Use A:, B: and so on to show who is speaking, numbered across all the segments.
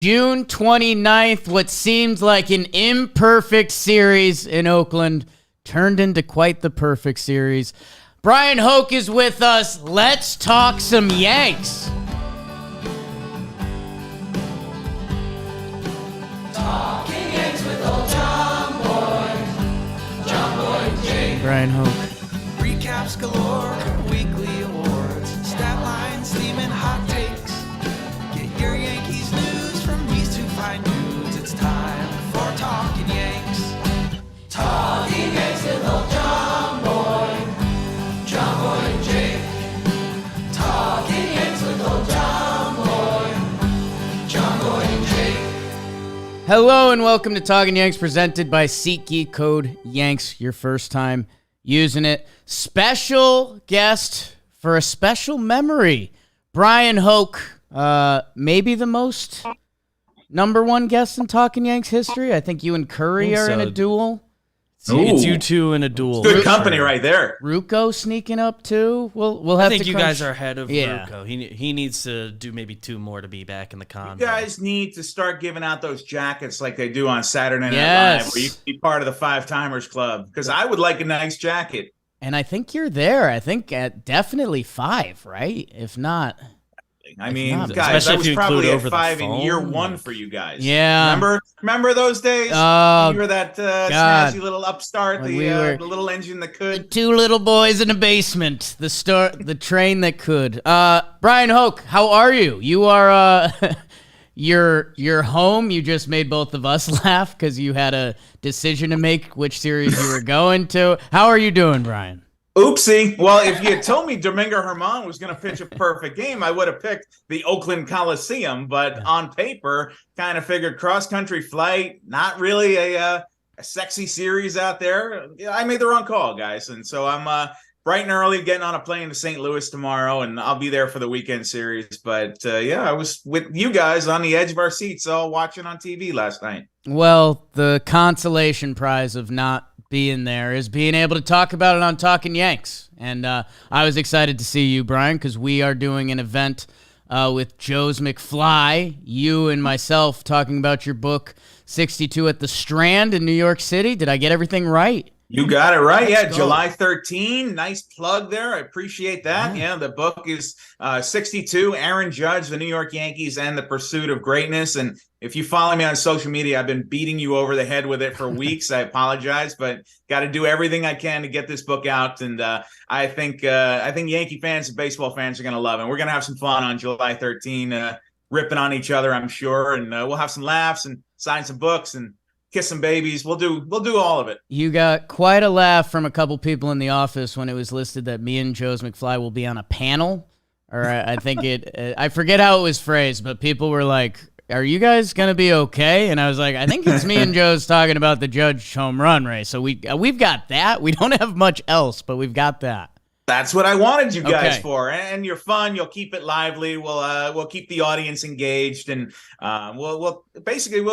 A: June 29th, what seemed like an imperfect series in Oakland turned into quite the perfect series. Bryan Hoch is with us. Let's talk some Yanks.
B: Talking Yanks with old John Boy and Jake.
A: Bryan Hoch.
B: Recaps galore, weekly awards, stat lines, steaming hot takes. Get your Yankees news from these two fine dudes. It's time for Talking Yanks. Talking Yanks with old John Boy and Jake. Talking Yanks with old John Boy and Jake.
A: Hello and welcome to Talkin' Yanks, presented by SeatGeek. Code Yanks, your first time using it. Special guest for a special memory, Bryan Hoch. Maybe the most number one guest in Talkin' Yanks history. I think you and Curry are in a duel.
C: It's you two in a duel.
D: Good company right there.
A: Rucco sneaking up too. We'll have to.
C: I think you
A: crunch.
C: guys are ahead of Rucco. He needs to do maybe two more to be back in the con.
D: You guys need to start giving out those jackets like they do on Saturday Night Live, where you can be part of the Five Timers Club. Because I would like a nice jacket.
A: And I think you're there. I think at definitely 5, right? If not.
D: I mean,
A: not,
D: guys, I
C: especially if
D: was
C: you
D: probably
C: include
D: at
C: over the
D: 5 in
C: phone.
D: year 1 for you guys.
A: Yeah.
D: Remember those days?
A: Oh,
D: you were that
A: God.
D: snazzy little upstart,
A: When
D: the
A: we were-
D: little engine that could.
A: two little boys in a basement. The train that could. Bryan Hoch, how are you? You are you're home. You just made both of us laugh because you had a decision to make which series you were going to. How are you doing, Bryan?
D: Oopsie. Well, if you had told me Domingo Herman was going to pitch a perfect game, I would have picked the Oakland Coliseum. But on paper, kind of figured cross-country flight, not really a sexy series out there. Yeah, I made the wrong call, guys. And so I'm bright and early getting on a plane to St. Louis tomorrow, and I'll be there for the weekend series. But, yeah, I was with you guys on the edge of our seats all watching on TV last night.
A: Well, the consolation prize of not being there is being able to talk about it on Talkin' Yanks. And I was excited to see you, Bryan, because we are doing an event with Joe's McFly, you and myself, talking about your book, 62 at the Strand in New York City. Did I get everything right?
D: You got it right.
A: Let's
D: Yeah,
A: go.
D: July 13. Nice plug there. I appreciate that. Yeah, the book is 62, Aaron Judge, the New York Yankees, and the Pursuit of Greatness. And if you follow me on social media, I've been beating you over the head with it for weeks. I apologize, but got to do everything I can to get this book out. And I think Yankee fans and baseball fans are going to love it. And we're going to have some fun on July 13, ripping on each other, I'm sure. And we'll have some laughs and sign some books and kiss some babies. We'll do all of it.
A: You got quite a laugh from a couple people in the office when it was listed that me and Joe's McFly will be on a panel. Or I think I forget how it was phrased, but people were like, are you guys going to be okay? And I was like, I think it's me and Joe's talking about the Judge home run race. So we've got that. We don't have much else, but we've got that.
D: That's what I wanted you guys
A: Okay.
D: for, and you're fun. You'll keep it lively. We'll keep the audience engaged, and we'll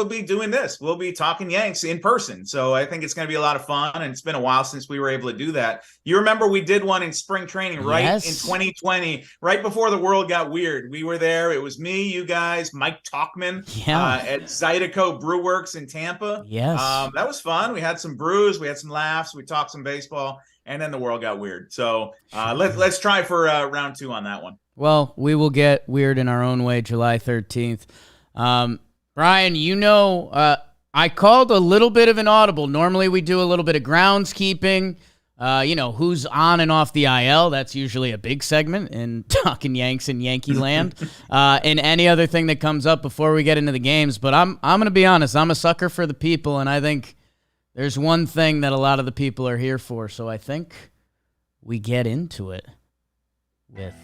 D: be doing this. We'll be talking Yanks in person. So I think it's going to be a lot of fun, and it's been a while since we were able to do that. You remember we did one in spring training, right?
A: Yes.
D: In 2020, right before the world got weird. We were there. It was me, you guys, Mike Talkman at Zydeco Brew Works in Tampa.
A: Yes.
D: That was fun. We had some brews. We had some laughs. We talked some baseball. And then the world got weird. So let's try for round 2 on that one.
A: Well, we will get weird in our own way July 13th. Bryan, I called a little bit of an audible. Normally we do a little bit of groundskeeping. Who's on and off the IL. That's usually a big segment in Talking Yanks and Yankee land. And any other thing that comes up before we get into the games. But I'm going to be honest. I'm a sucker for the people, and I think there's one thing that a lot of the people are here for, so I think we get into it with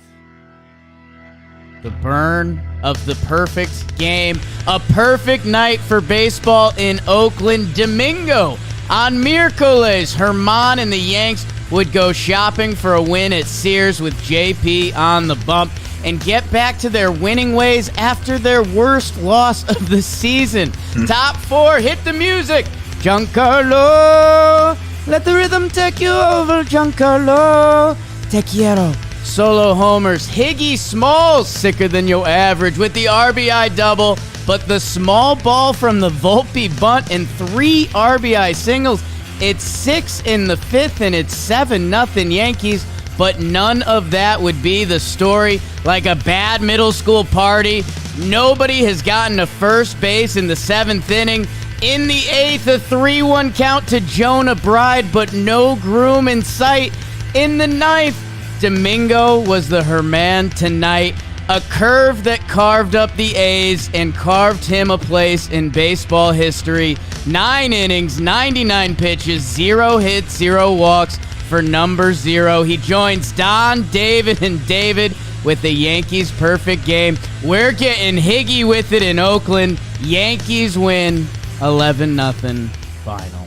A: the burn of the perfect game. A perfect night for baseball in Oakland. Domingo on Miércoles. Herman and the Yanks would go shopping for a win at Sears with JP on the bump and get back to their winning ways after their worst loss of the season. Top 4, hit the music. Giancarlo, let the rhythm take you over, Giancarlo. Te quiero. Solo homers. Higgy Smalls, sicker than your average, with the RBI double. but the small ball from the Volpe bunt and 3 RBI singles. It's 6 in the 5th, and it's 7-0 Yankees. But none of that would be the story. Like a bad middle school party, nobody has gotten to first base in the 7th inning. In the 8th, a 3-1 count to Jonah Bride, but no groom in sight. In the 9th, Domingo was the Herman tonight. A curve that carved up the A's and carved him a place in baseball history. 9 innings, 99 pitches, 0 hits, 0 walks for number 0. He joins Don, David, and David with the Yankees' perfect game. We're getting Higgy with it in Oakland. Yankees win 11-0 final.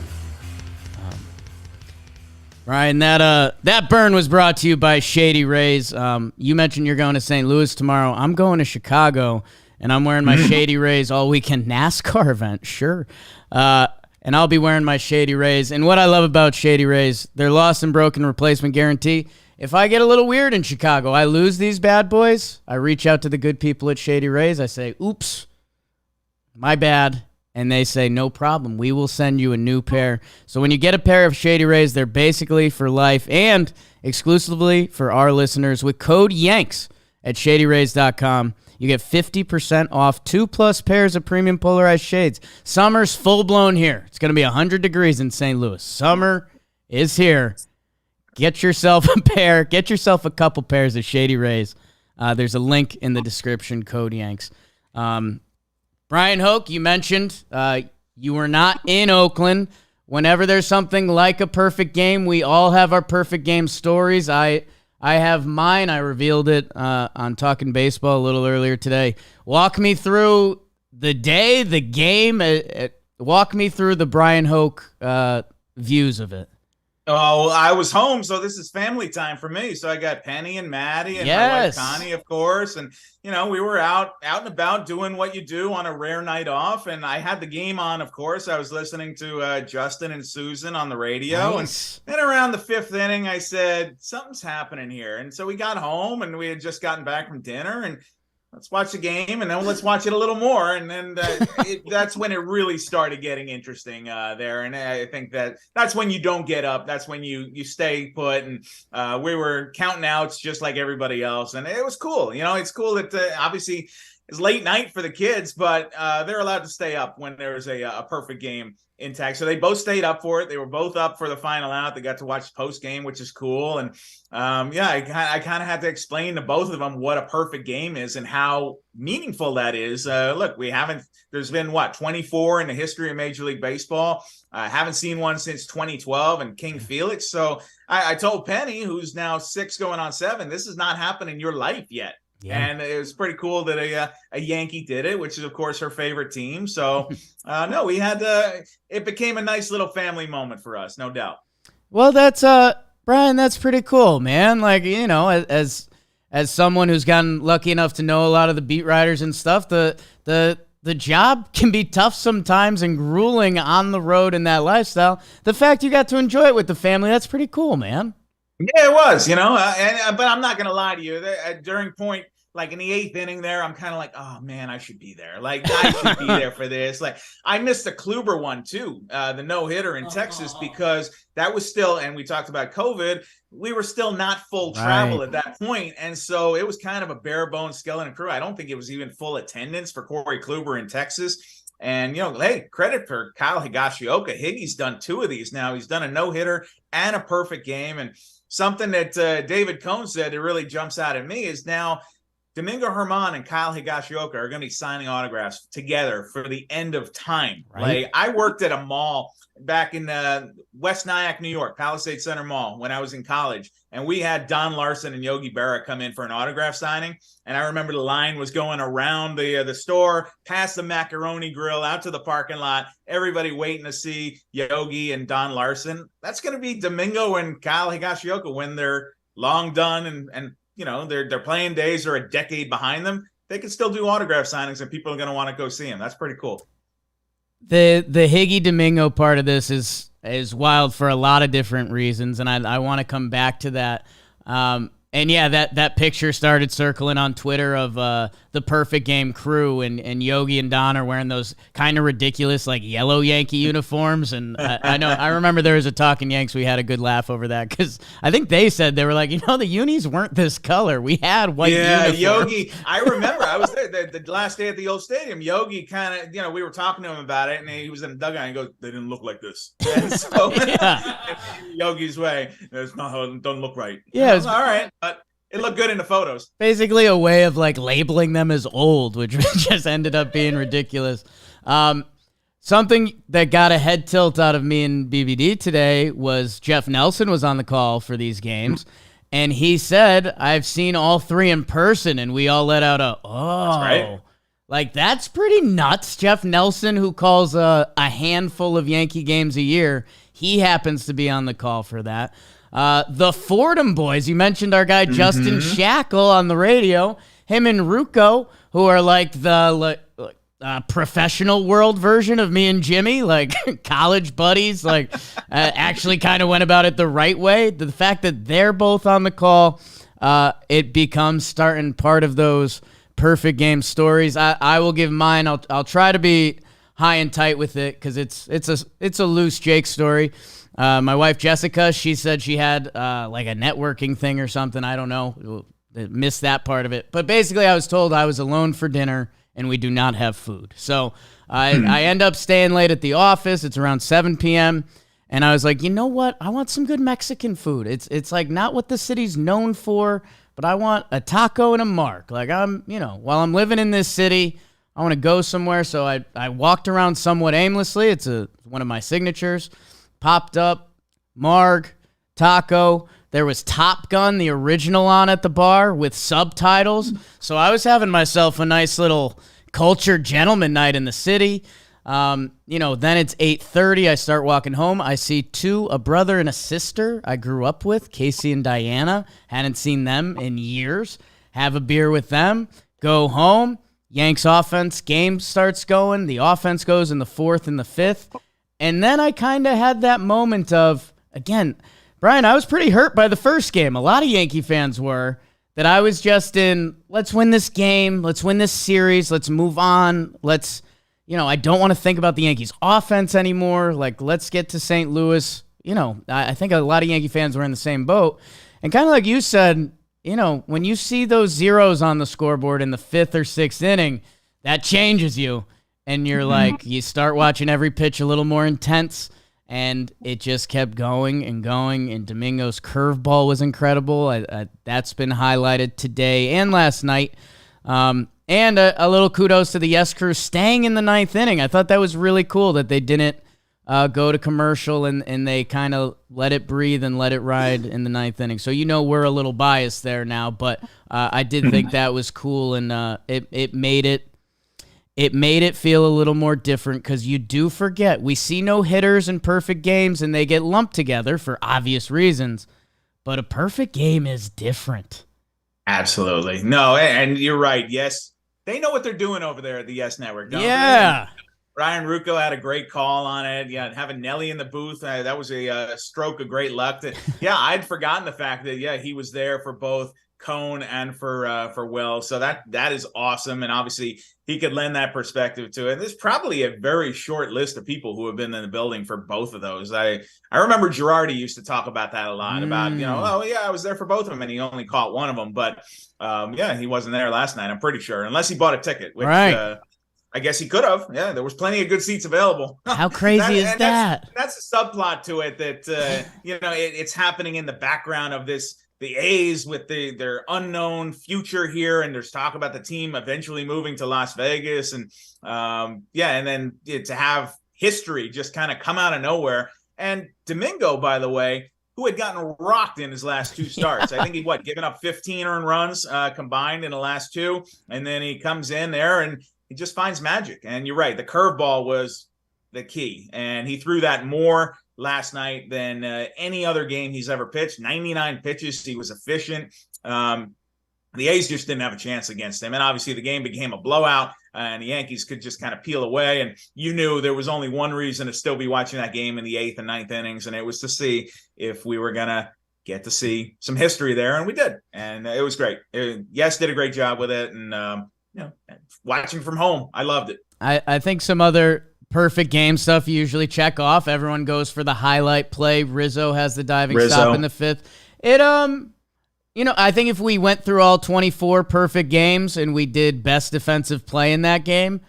A: Bryan, that burn was brought to you by Shady Rays. You mentioned you're going to St. Louis tomorrow. I'm going to Chicago, and I'm wearing my Shady Rays all weekend NASCAR event, sure. And I'll be wearing my Shady Rays. And what I love about Shady Rays, their lost and broken replacement guarantee. If I get a little weird in Chicago, I lose these bad boys, I reach out to the good people at Shady Rays. I say, oops, my bad. And they say, no problem. We will send you a new pair. So when you get a pair of Shady Rays, they're basically for life and exclusively for our listeners. With code YANKS at ShadyRays.com, you get 50% off 2+ pairs of premium polarized shades. Summer's full-blown here. It's going to be 100 degrees in St. Louis. Summer is here. Get yourself a pair. Get yourself a couple pairs of Shady Rays. There's a link in the description, code YANKS. Bryan Hoch, you mentioned you were not in Oakland. Whenever there's something like a perfect game, we all have our perfect game stories. I have mine. I revealed it on Talkin Baseball a little earlier today. Walk me through the day, the game. Walk me through the Bryan Hoch views of it.
D: Oh, I was home, so this is family time for me. So I got Penny and Maddie and my wife Connie, of course. And, you know, we were out and about doing what you do on a rare night off. And I had the game on, of course. I was listening to Justin and Susan on the radio.
A: Nice.
D: And then around the 5th inning, I said, something's happening here. And so we got home, and we had just gotten back from dinner. And let's watch the game, and then let's watch it a little more. And then that's when it really started getting interesting there. And I think that's when you don't get up. That's when you stay put. And we were counting outs just like everybody else. And it was cool. You know, it's cool that obviously it's late night for the kids, but they're allowed to stay up when there's a perfect game intact. So they both stayed up for it. They were both up for the final out. They got to watch post game, which is cool. And I kind of had to explain to both of them what a perfect game is and how meaningful that is. Look, there's been 24 in the history of Major League Baseball. I haven't seen one since 2012 and King Felix. So I told Penny, who's now 6 going on 7, this has not happened in your life yet. Yeah. And it was pretty cool that a Yankee did it, which is, of course, her favorite team. So, no, we had it became a nice little family moment for us, no doubt.
A: Well, that's Bryan, that's pretty cool, man. Like, you know, as someone who's gotten lucky enough to know a lot of the beat writers and stuff, the job can be tough sometimes and grueling on the road in that lifestyle. The fact you got to enjoy it with the family, that's pretty cool, man.
D: Yeah, it was, you know, but I'm not going to lie to you. During point, like in the 8th inning there, I'm kind of like, oh, man, I should be there. Like, I should be there for this. Like, I missed the Kluber one, too, the no-hitter in Texas, because that was still, and we talked about COVID, we were still not full travel at that point. And so it was kind of a bare-bones skeleton crew. I don't think it was even full attendance for Corey Kluber in Texas. And, you know, hey, credit for Kyle Higashioka. Higgy's done 2 of these now. He's done a no-hitter and a perfect game. And something that David Cohn said that really jumps out at me is now Domingo Germán and Kyle Higashioka are going to be signing autographs together for the end of time. Right? Like, I worked at a mall back in West Nyack, New York, Palisade Center Mall, when I was in college. And we had Don Larson and Yogi Berra come in for an autograph signing. And I remember the line was going around the store, past the macaroni grill, out to the parking lot, everybody waiting to see Yogi and Don Larson. That's going to be Domingo and Kyle Higashioka when they're long done and you know, their playing days are a decade behind them. They can still do autograph signings, and people are going to want to go see them. That's pretty cool.
A: The Higgy Domingo part of this is wild for a lot of different reasons, and I want to come back to that. And yeah, that picture started circling on Twitter of the the Perfect Game crew, and Yogi and Don are wearing those kind of ridiculous like yellow Yankee uniforms. And I remember there was a Talkin' Yanks. We had a good laugh over that because I think they said, they were like, the unis weren't this color. We had white uniforms.
D: Yogi. I remember I was there the last day at the old stadium. Yogi kind of, we were talking to him about it, and he was in the dugout and he goes, they didn't look like this. And so Yogi's way, it's not how it doesn't look right.
A: Yeah, it was,
D: all right, but it looked good in the photos.
A: Basically a way of like labeling them as old, which just ended up being ridiculous. Something that got a head tilt out of me and BBD today was Jeff Nelson was on the call for these games, and he said, I've seen all three in person, and we all let out a, oh.
D: That's right.
A: Like, that's pretty nuts. Jeff Nelson, who calls a handful of Yankee games a year, he happens to be on the call for that. The Fordham boys, you mentioned our guy Justin Shackle on the radio. Him and Rucco, who are like the professional world version of me and Jimmy, like college buddies, like actually kind of went about it the right way. The fact that they're both on the call, it becomes starting part of those perfect game stories. I will give mine. I'll try to be high and tight with it because it's a loose Jake story. My wife, Jessica, she said she had like a networking thing or something. I don't know. Missed that part of it. But basically, I was told I was alone for dinner and we do not have food. So I end up staying late at the office. It's around 7 p.m. And I was like, you know what? I want some good Mexican food. It's like not what the city's known for, but I want a taco and a mark. Like while I'm living in this city, I want to go somewhere. So I walked around somewhat aimlessly. It's one of my signatures. Popped up, marg, taco. There was Top Gun, the original, on at the bar with subtitles. So I was having myself a nice little cultured gentleman night in the city. Then it's 8:30. I start walking home. I see a brother and a sister I grew up with, Casey and Diana. Hadn't seen them in years. Have a beer with them. Go home. Yanks offense. Game starts going. The offense goes in the fourth and the fifth. And then I kind of had that moment of, again, Bryan, I was pretty hurt by the first game. A lot of Yankee fans were, that I was just in, let's win this game. Let's win this series. Let's move on. I don't want to think about the Yankees offense anymore. Like, let's get to St. Louis. I think a lot of Yankee fans were in the same boat. And kind of like you said, when you see those zeros on the scoreboard in the fifth or sixth inning, that changes you. And you're like, you start watching every pitch a little more intense, and it just kept going and going. And Domingo's curveball was incredible. That's been highlighted today and last night. And a little kudos to the Yes Crew staying in the ninth inning. I thought that was really cool that they didn't go to commercial and they kind of let it breathe and let it ride in the ninth inning. So we're a little biased there now, but I did think that was cool, and it made it. It made it feel a little more different because you do forget. We see no hitters in perfect games, and they get lumped together for obvious reasons. But a perfect game is different.
D: Absolutely. No, and you're right. Yes, they know what they're doing over there at the Yes Network, don't
A: they?
D: Ryan Rucco had a great call on it. Yeah, having Nelly in the booth, that was a stroke of great luck. I'd forgotten the fact that, he was there for both Cone and for Will. So that is awesome. And obviously he could lend that perspective to it. There's probably a very short list of people who have been in the building for both of those. I remember Girardi used to talk about that a lot about, I was there for both of them and he only caught one of them. But he wasn't there last night, I'm pretty sure, unless he bought a ticket, which I guess he could have. Yeah, there was plenty of good seats available.
A: How crazy is that?
D: That's a subplot to it that, it's happening in the background of the A's with their unknown future here. And there's talk about the team eventually moving to Las Vegas. And and then to have history just kind of come out of nowhere. And Domingo, by the way, who had gotten rocked in his last two starts. I think he given up 15 earned runs combined in the last two. And then he comes in there and he just finds magic. And you're right, the curveball was the key. And he threw that more last night than any other game he's ever pitched. 99 pitches. He was efficient. The A's just didn't have a chance against him. And obviously the game became a blowout and the Yankees could just kind of peel away. And you knew there was only one reason to still be watching that game in the eighth and ninth innings. And it was to see if we were going to get to see some history there. And we did. And it was great. Yes did a great job with it. And watching from home, I loved it.
A: I think some other perfect game stuff you usually check off. Everyone goes for the highlight play. Rizzo has the diving stop in the 5th. I think if we went through all 24 perfect games and we did best defensive play in that game,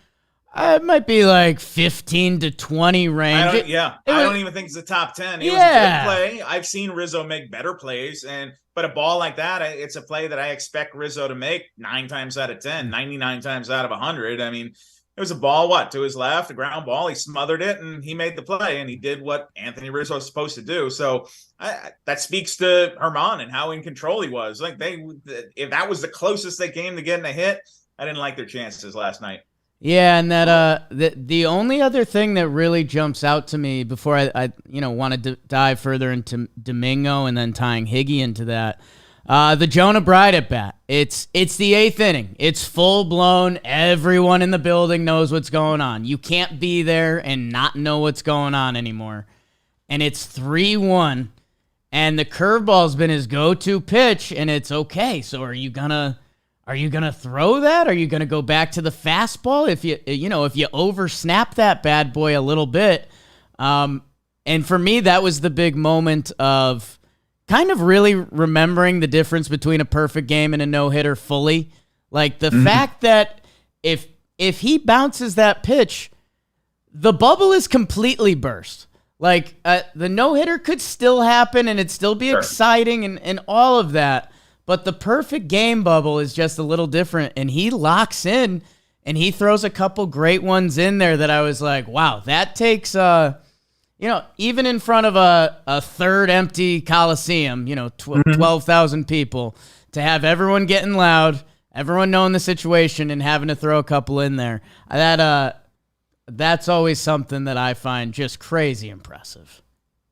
A: it might be like 15 to 20 range.
D: I don't even think it's a top 10. It was a good play. I've seen Rizzo make better plays, but a ball like that, it's a play that I expect Rizzo to make 9 times out of 10, 99 times out of 100. I mean, it was a ball, to his left, a ground ball. He smothered it, and he made the play, and he did what Anthony Rizzo was supposed to do. So that speaks to Herman and how in control he was. Like if that was the closest they came to getting a hit, I didn't like their chances last night.
A: Yeah, and that the only other thing that really jumps out to me before I want to dive further into Domingo and then tying Higgy into that. The Jonah Bride at bat. It's the 8th inning. It's full blown. Everyone in the building knows what's going on. You can't be there and not know what's going on anymore. And it's 3-1, and the curveball's been his go-to pitch, and it's okay. So are you gonna throw that? Are you gonna go back to the fastball if you over snap that bad boy a little bit? And for me, that was the big moment of kind of really remembering the difference between a perfect game and a no-hitter fully. Like the fact that if he bounces that pitch, the bubble is completely burst. Like the no-hitter could still happen and it'd still be exciting and all of that. But the perfect game bubble is just a little different, and he locks in and he throws a couple great ones in there that I was like, wow, that takes even in front of a third empty Coliseum, 12,000 people, to have everyone getting loud, everyone knowing the situation, and having to throw a couple in there. That's always something that I find just crazy impressive.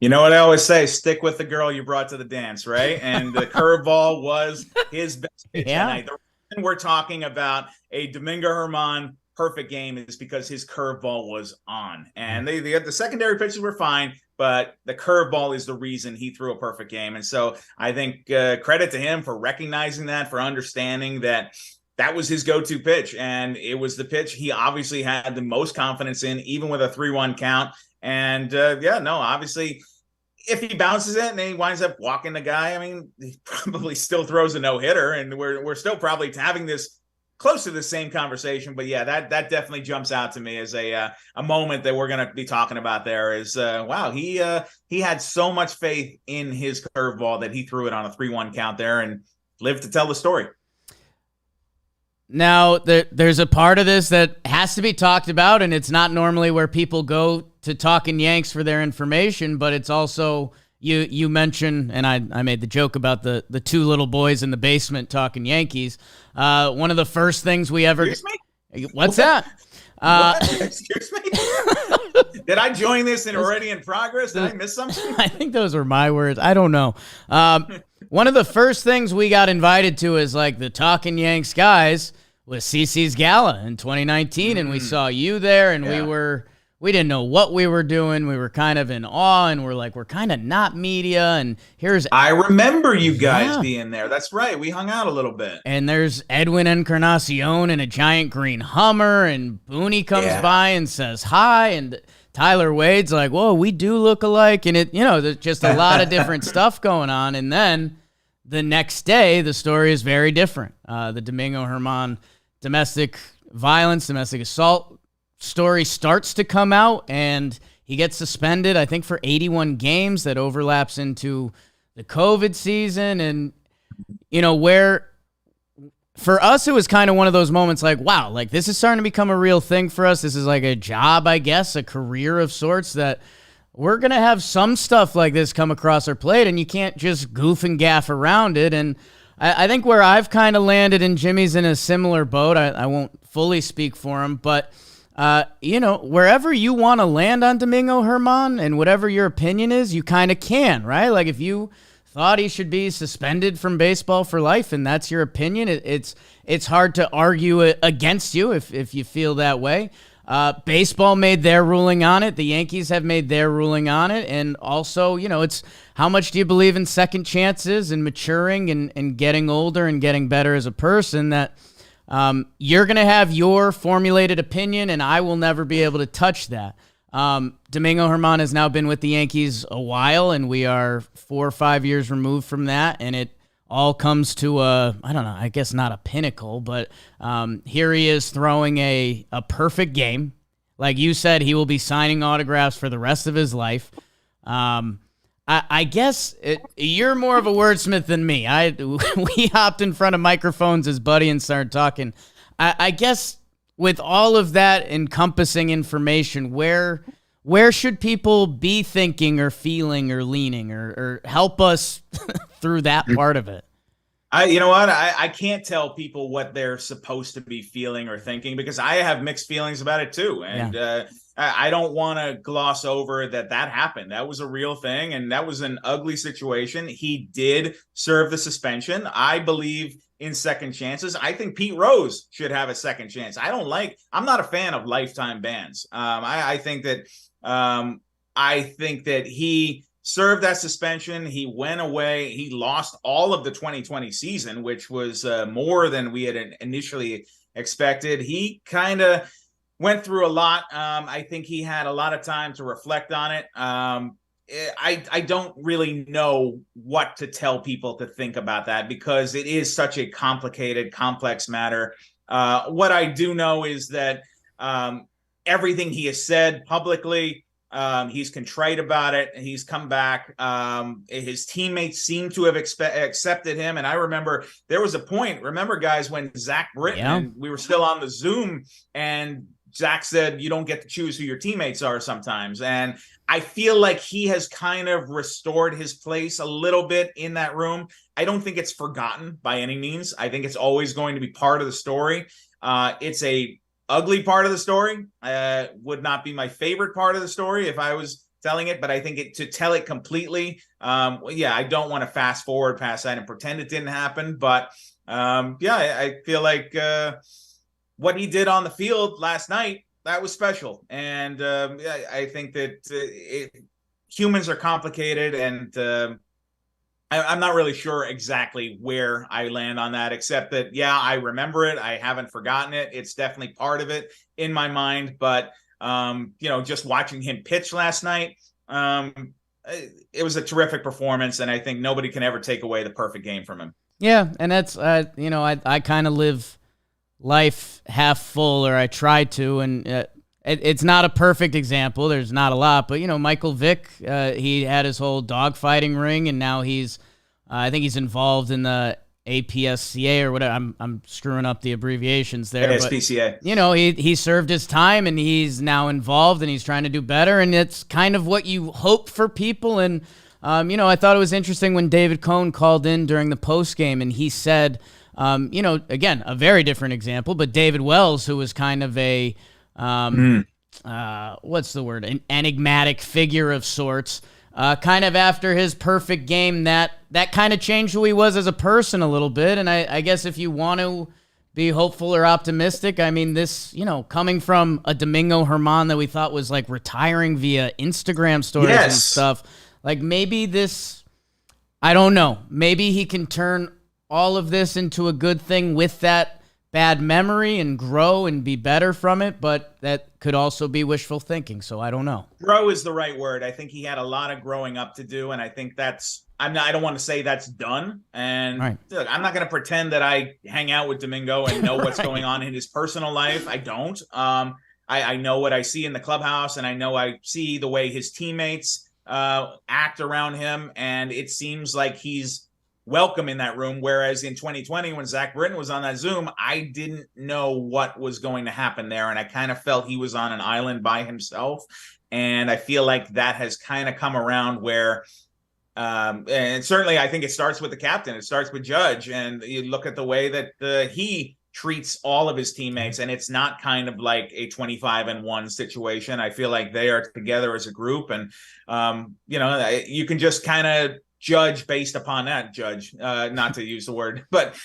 D: You know what I always say? Stick with the girl you brought to the dance, right? And the curveball was his best pitch tonight. The reason we're talking about a Domingo Herman perfect game is because his curveball was on, and the secondary pitches were fine, but the curveball is the reason he threw a perfect game. And so I think credit to him for recognizing that, for understanding that was his go-to pitch, and it was the pitch he obviously had the most confidence in, even with a 3-1 count. And obviously if he bounces it and he winds up walking the guy, I mean, he probably still throws a no-hitter, and we're still probably having this close to the same conversation. But yeah, that definitely jumps out to me as a moment that we're going to be talking about there is, wow, he had so much faith in his curveball that he threw it on a 3-1 count there and lived to tell the story.
A: Now, there's a part of this that has to be talked about, and it's not normally where people go to Talkin Yanks for their information, but it's also, you mentioned, and I made the joke about the two little boys in the basement talking Yankees. One of the first things we ever...
D: Excuse me?
A: What's that?
D: Excuse me? Did I join this already in progress? Did I miss something?
A: I think those were my words. I don't know. One of the first things we got invited to as like the Talkin Yanks guys was CC's Gala in 2019, and we saw you there, and we didn't know what we were doing. We were kind of in awe, and we're kind of not media, and
D: I remember you guys being there. That's right. We hung out a little bit.
A: And there's Edwin Encarnacion in a giant green Hummer, and Booney comes by and says hi, and Tyler Wade's like, whoa, we do look alike, and there's just a lot of different stuff going on. And then the next day, the story is very different. The Domingo Herman domestic violence, domestic assault story starts to come out, and he gets suspended, I think, for 81 games. That overlaps into the COVID season. And, where for us, it was kind of one of those moments like, wow, like this is starting to become a real thing for us. This is like a job, I guess, a career of sorts, that we're going to have some stuff like this come across our plate, and you can't just goof and gaff around it. And I think where I've kind of landed, and Jimmy's in a similar boat, I won't fully speak for him, but wherever you want to land on Domingo Herman and whatever your opinion is, you kind of can, right? Like if you thought he should be suspended from baseball for life and that's your opinion, it's hard to argue against you if you feel that way. Baseball made their ruling on it. The Yankees have made their ruling on it. And also, it's how much do you believe in second chances and maturing and getting older and getting better as a person that You're going to have your formulated opinion, and I will never be able to touch that. Domingo Germán has now been with the Yankees a while, and we are 4 or 5 years removed from that, and it all comes to I don't know, I guess not a pinnacle, but here he is throwing a perfect game. Like you said, he will be signing autographs for the rest of his life. I guess you're more of a wordsmith than me. We hopped in front of microphones as Buddy and started talking. I guess with all of that encompassing information, where should people be thinking or feeling or leaning or help us through that part of it?
D: You know what? I can't tell people what they're supposed to be feeling or thinking because I have mixed feelings about it too. And I don't want to gloss over that happened. That was a real thing. And that was an ugly situation. He did serve the suspension. I believe in second chances. I think Pete Rose should have a second chance. I'm not a fan of lifetime bans. I think that he served that suspension. He went away. He lost all of the 2020 season, which was more than we had initially expected. He kind of went through a lot. I think he had a lot of time to reflect on it. I don't really know what to tell people to think about that because it is such a complicated, complex matter. What I do know is that everything he has said publicly, he's contrite about it. He's come back. His teammates seem to have accepted him. And I remember there was a point, guys, when Zach Britton, and we were still on the Zoom, and Zach said, you don't get to choose who your teammates are sometimes. And I feel like he has kind of restored his place a little bit in that room. I don't think it's forgotten by any means. I think it's always going to be part of the story. It's a ugly part of the story. Would not be my favorite part of the story if I was telling it, but I think to tell it completely, I don't want to fast forward past that and pretend it didn't happen. But I feel like what he did on the field last night, that was special. And I think that humans are complicated, and I'm not really sure exactly where I land on that, except that, I remember it. I haven't forgotten it. It's definitely part of it in my mind. But, just watching him pitch last night, it was a terrific performance. And I think nobody can ever take away the perfect game from him. Yeah.
A: And that's, I kind of live life half full, or I try to. And it's not a perfect example. There's not a lot, but Michael Vick, he had his whole dogfighting ring, and now I think he's involved in the APSCA or whatever. I'm screwing up the abbreviations there.
D: ASPCA.
A: But, he served his time, and he's now involved, and he's trying to do better, and it's kind of what you hope for people. And I thought it was interesting when David Cohn called in during the post game, and he said, again, a very different example, but David Wells, who was kind of a what's the word? An enigmatic figure of sorts. Kind of after his perfect game, that kind of changed who he was as a person a little bit. And I guess if you want to be hopeful or optimistic, I mean, this, coming from a Domingo Germán that we thought was like retiring via Instagram stories and stuff, like maybe this, I don't know, maybe he can turn all of this into a good thing with that bad memory and grow and be better from it, but that could also be wishful thinking. So I don't know.
D: Grow is the right word. I think he had a lot of growing up to do, and I think I don't want to say that's done. And look, I'm not going to pretend that I hang out with Domingo and know what's going on in his personal life. I don't. I know what I see in the clubhouse, and I see the way his teammates act around him, and it seems like he's welcome in that room. Whereas in 2020, when Zach Britton was on that Zoom, I didn't know what was going to happen there. And I kind of felt he was on an island by himself. And I feel like that has kind of come around where, and certainly I think it starts with the captain. It starts with Judge. And you look at the way that he treats all of his teammates, and it's not kind of like a 25-1 situation. I feel like they are together as a group. And, you can just kind of judge based upon that, not to use the word, but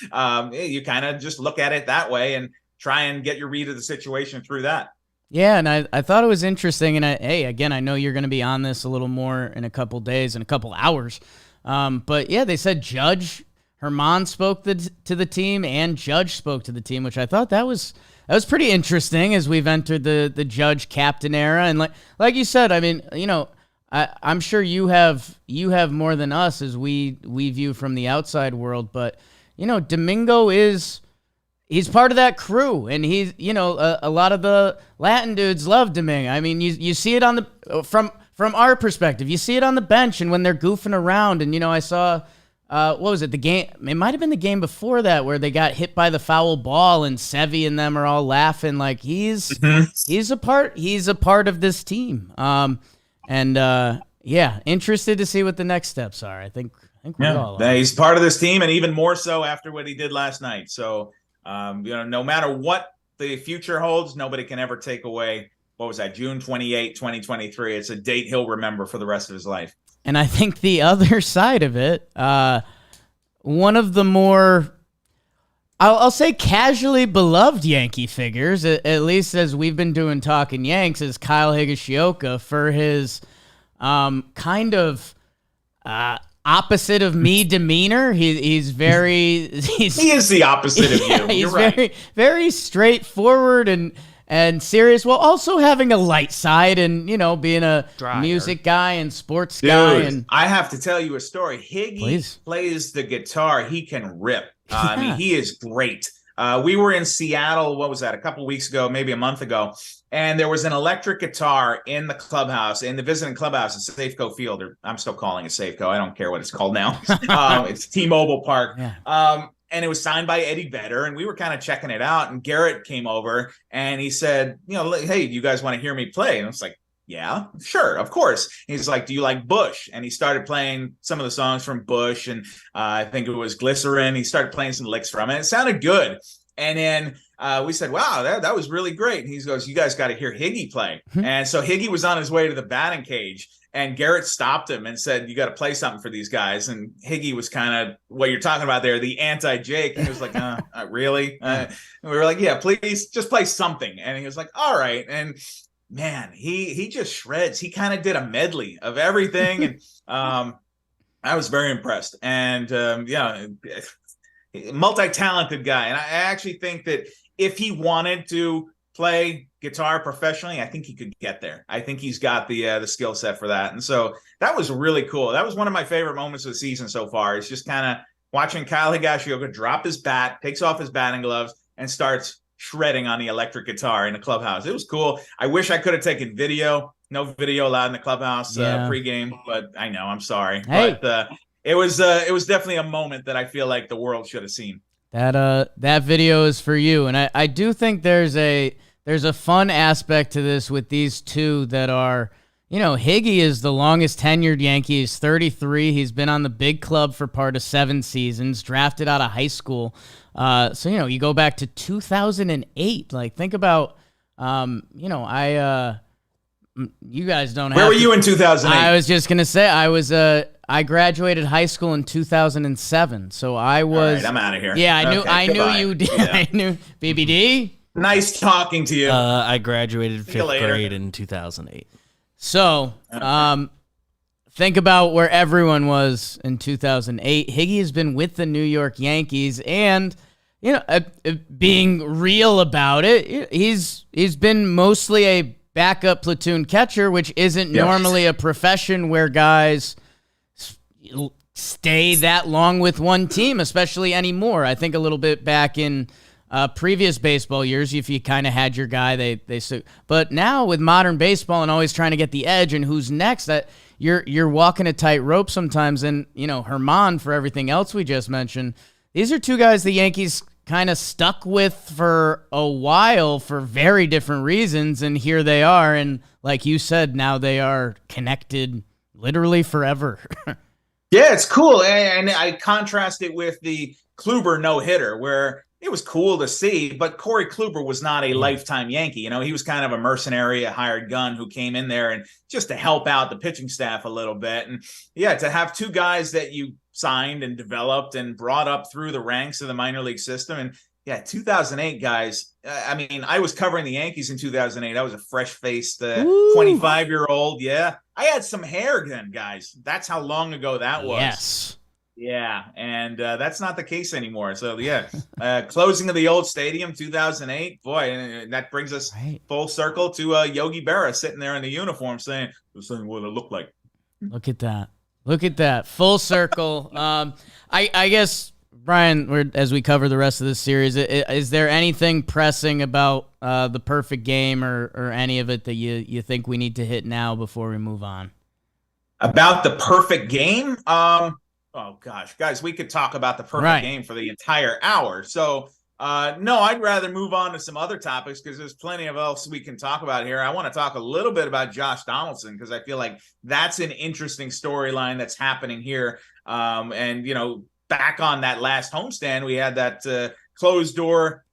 D: you kind of just look at it that way and try and get your read of the situation through that.
A: Yeah, and I thought it was interesting, and again, I know you're going to be on this a little more in a couple days, in a couple hours, but yeah, they said Judge Herman spoke to the team and Judge spoke to the team, which I thought that was pretty interesting as we've entered the Judge captain era. And like you said, I mean, I'm sure you have more than us as we view from the outside world, but Domingo he's part of that crew, and he's a lot of the Latin dudes love Domingo. I mean, you see it from our perspective, you see it on the bench and when they're goofing around. And I saw what was it, the game? It might have been the game before that where they got hit by the foul ball, and Sevy and them are all laughing. Like he's a part of this team. Interested to see what the next steps are. I think we're all.
D: He's part of this team, and even more so after what he did last night. So, no matter what the future holds, nobody can ever take away. What was that? June 28, 2023. It's a date he'll remember for the rest of his life.
A: And I think the other side of it, one of the more, I'll say casually beloved Yankee figures, at least as we've been doing Talkin' Yanks, is Kyle Higashioka for his kind of opposite of me demeanor. He is the opposite of you. He's very, very straightforward and serious, while also having a light side and, being a music guy and sports guy. And
D: I have to tell you a story. Higgy plays the guitar. He can rip. I mean, he is great. We were in Seattle, what was that, a couple weeks ago, maybe a month ago, and there was an electric guitar in the clubhouse, in the visiting clubhouse at Safeco Field, or I'm still calling it Safeco. I don't care what it's called now. It's T-Mobile Park. Yeah. And it was signed by Eddie Vedder, and we were kind of checking it out, and Garrett came over, and he said, hey, you guys want to hear me play? And I was like, yeah, sure, of course. He's like, do you like Bush? And he started playing some of the songs from Bush, and I think it was Glycerin. He started playing some licks from it. It sounded good. And then we said, wow, that was really great. And he goes, you guys got to hear Higgy play. And so Higgy was on his way to the batting cage, and Garrett stopped him and said, you got to play something for these guys. And Higgy was kind of what you're talking about there, the anti-Jake. And he was like, really? And we were like, yeah, please just play something. And he was like, all right. And man, he just shreds. He kind of did a medley of everything. And I was very impressed. And multi-talented guy. And I actually think that if he wanted to play guitar professionally, I think he could get there. I think he's got the skill set for that. And so that was really cool. That was one of my favorite moments of the season so far. It's just kind of watching Kyle Higashioka drop his bat, takes off his batting gloves, and starts shredding on the electric guitar in the clubhouse. It was cool. I wish I could have taken video. No video allowed in the clubhouse pregame, but I know, I'm sorry. Hey. But it was definitely a moment that I feel like the world should have seen.
A: That video is for you. And I do think there's a fun aspect to this with these two that are, Higgy is the longest tenured Yankee. He's 33. He's been on the big club for part of 7 seasons, drafted out of high school. So, you go back to 2008. Like, think about, you guys don't have
D: Where were you in 2008?
A: I was just going to say, I graduated high school in 2007. So I was. All
D: right, I'm out of here.
A: Yeah, I knew you did. Yeah. I knew. BBD?
D: Nice talking to you.
C: I graduated 5th grade in 2008.
A: So, think about where everyone was in 2008. Higgy has been with the New York Yankees, and being real about it, he's been mostly a backup platoon catcher, which isn't normally a profession where guys stay that long with one team, especially anymore. I think a little bit back in previous baseball years, if you kind of had your guy, they but now with modern baseball and always trying to get the edge and who's next, that you're walking a tightrope sometimes. And Herman, for everything else we just mentioned, these are two guys the Yankees kind of stuck with for a while for very different reasons, and here they are, and like you said, now they are connected literally forever.
D: Yeah, it's cool, and I contrast it with the Kluber no-hitter, where it was cool to see, but Corey Kluber was not a lifetime Yankee. He was kind of a mercenary, a hired gun who came in there and just to help out the pitching staff a little bit. And yeah, to have two guys that you signed and developed and brought up through the ranks of the minor league system. And yeah, 2008 guys. I mean, I was covering the Yankees in 2008. I was a fresh-faced 25-year-old. Yeah, I had some hair then, guys. That's how long ago that was.
A: Yes.
D: Yeah, and that's not the case anymore. So yeah, closing of the old stadium, 2008. Boy, and that brings us full circle to Yogi Berra sitting there in the uniform saying, "This ain't what it looked like."
A: Look at that! Look at that! Full circle. I guess Bryan, as we cover the rest of this series, is there anything pressing about the perfect game or any of it that you think we need to hit now before we move on?
D: About the perfect game? Oh gosh, guys, we could talk about the perfect game for the entire hour. So no, I'd rather move on to some other topics because there's plenty of else we can talk about here. I want to talk a little bit about Josh Donaldson because I feel like that's an interesting storyline that's happening here. And back on that last homestand, we had that closed door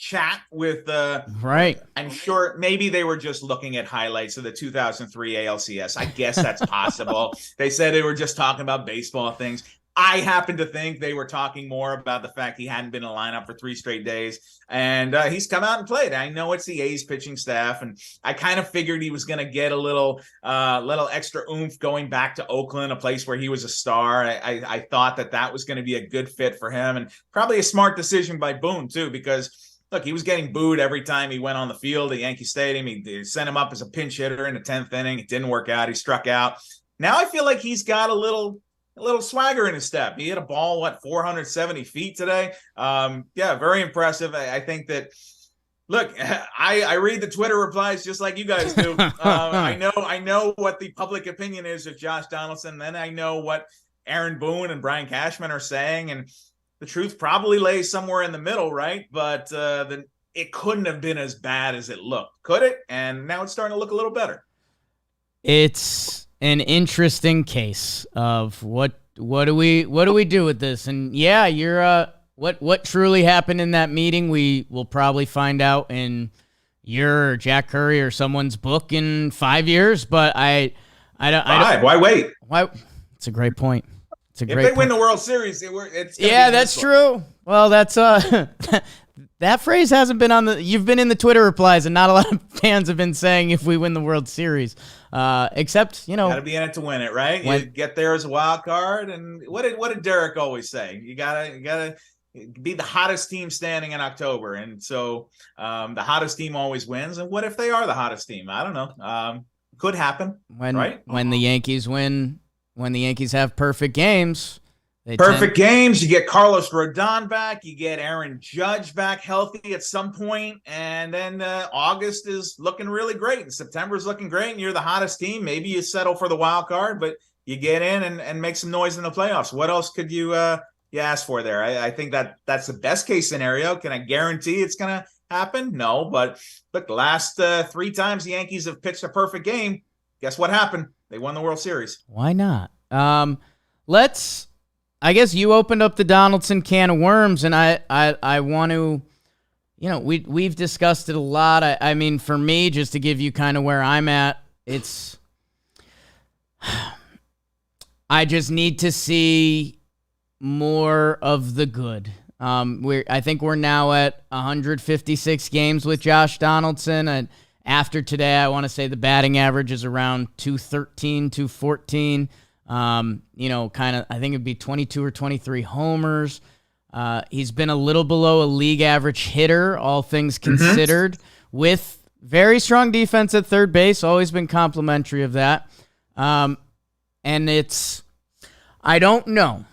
D: chat with I'm sure maybe they were just looking at highlights of the 2003 ALCS. I guess that's possible. They said they were just talking about baseball things. I happen to think they were talking more about the fact he hadn't been in a lineup for 3 straight days, and he's come out and played. I know it's the A's pitching staff, and I kind of figured he was going to get a little extra oomph going back to Oakland, a place where he was a star. I thought that was going to be a good fit for him, and probably a smart decision by Boone too, because look, he was getting booed every time he went on the field at Yankee Stadium. He sent him up as a pinch hitter in the 10th inning. It didn't work out. He struck out. Now I feel like he's got a little swagger in his step. He hit a ball, 470 feet today. Yeah, very impressive. I think that, look, I read the Twitter replies just like you guys do. I know what the public opinion is of Josh Donaldson. Then I know what Aaron Boone and Brian Cashman are saying, and the truth probably lays somewhere in the middle, right? But it couldn't have been as bad as it looked, could it? And now it's starting to look a little better.
A: It's an interesting case of what do we do with this? And yeah, you're what truly happened in that meeting, we will probably find out in your Jack Curry or someone's book in 5 years. But I don't.
D: Why wait?
A: Why? It's a great point. If
D: they win the World Series, it's
A: that's true. Well, that's that phrase hasn't been on the. You've been in the Twitter replies, and not a lot of fans have been saying if we win the World Series, except gotta
D: be in it to win it, right? You get there as a wild card, and what did Derek always say? You gotta be the hottest team standing in October, and so the hottest team always wins. And what if they are the hottest team? I don't know. Could happen.
A: When the Yankees win. When the Yankees have perfect games. You
D: get Carlos Rodon back. You get Aaron Judge back healthy at some point. And then August is looking really great. And September is looking great. And you're the hottest team. Maybe you settle for the wild card, but you get in and make some noise in the playoffs. What else could you ask for there? I think that's the best case scenario. Can I guarantee it's going to happen? No. But look, the last 3 times the Yankees have pitched a perfect game, guess what happened? They won the World Series.
A: Why not? I guess you opened up the Donaldson can of worms, and I want to, we've discussed it a lot. I mean, for me, just to give you kind of where I'm at, I just need to see more of the good. I think we're now at 156 games with Josh Donaldson, and after today, I want to say the batting average is around 213, 214. Kind of, I think it'd be 22 or 23 homers. He's been a little below a league average hitter, all things considered, with very strong defense at third base, always been complimentary of that. And I don't know,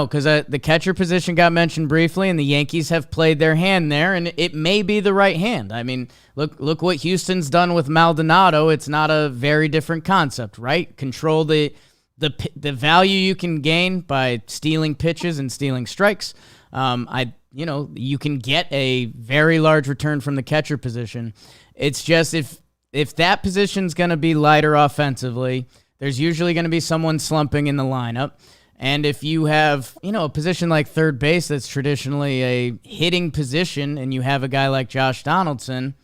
A: because the catcher position got mentioned briefly, and the Yankees have played their hand there, and it may be the right hand. I mean, look what Houston's done with Maldonado. It's not a very different concept, right? Control the value you can gain by stealing pitches and stealing strikes. You can get a very large return from the catcher position. It's just if that position's going to be lighter offensively, there's usually going to be someone slumping in the lineup. And if you have, a position like third base that's traditionally a hitting position, and you have a guy like Josh Donaldson,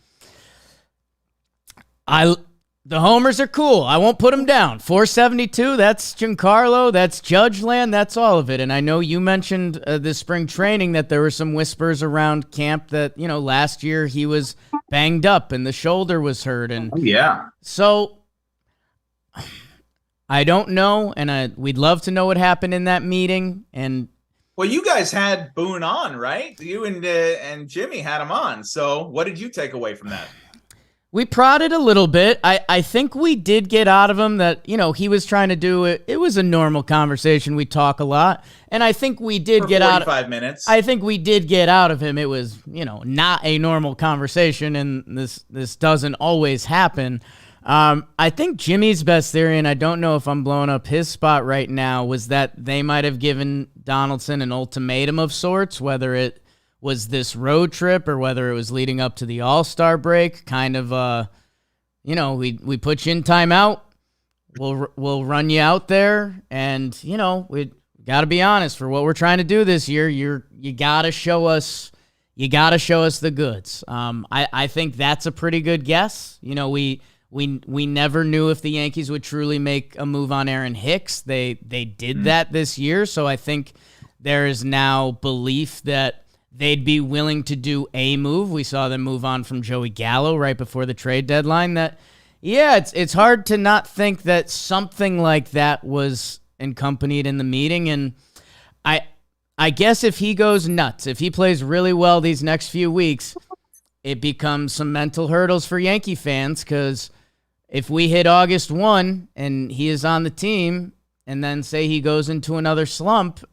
A: the homers are cool. I won't put them down. 472, that's Giancarlo, that's Judge land, that's all of it. And I know you mentioned this spring training that there were some whispers around camp that, last year he was banged up and the shoulder was hurt. And
D: yeah.
A: So I don't know, and we'd love to know what happened in that meeting. And
D: well, you guys had Boone on, right? You and Jimmy had him on. So what did you take away from that?
A: we prodded a little bit. I think we did get out of him that, he was trying to do it. It was a normal conversation. We talk a lot. And I think we did get out of
D: 45 minutes.
A: I think we did get out of him. It was, not a normal conversation, and this doesn't always happen. I think Jimmy's best theory, and I don't know if I'm blowing up his spot right now, was that they might have given Donaldson an ultimatum of sorts, whether it was this road trip or whether it was leading up to the All-Star break. Kind of, we put you in timeout. We'll run you out there, and we got to be honest. For what we're trying to do this year, you got to show us. You got to show us the goods. I think that's a pretty good guess. We never knew if the Yankees would truly make a move on Aaron Hicks. They did that this year, so I think there is now belief that they'd be willing to do a move. We saw them move on from Joey Gallo right before the trade deadline. It's hard to not think that something like that was accompanied in the meeting. And I guess if he goes nuts, if he plays really well these next few weeks, it becomes some mental hurdles for Yankee fans, because if we hit August 1 and he is on the team and then say he goes into another slump,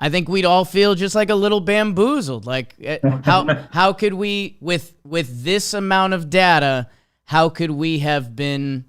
A: I think we'd all feel just like a little bamboozled. Like, how could we, with this amount of data, how could we have been,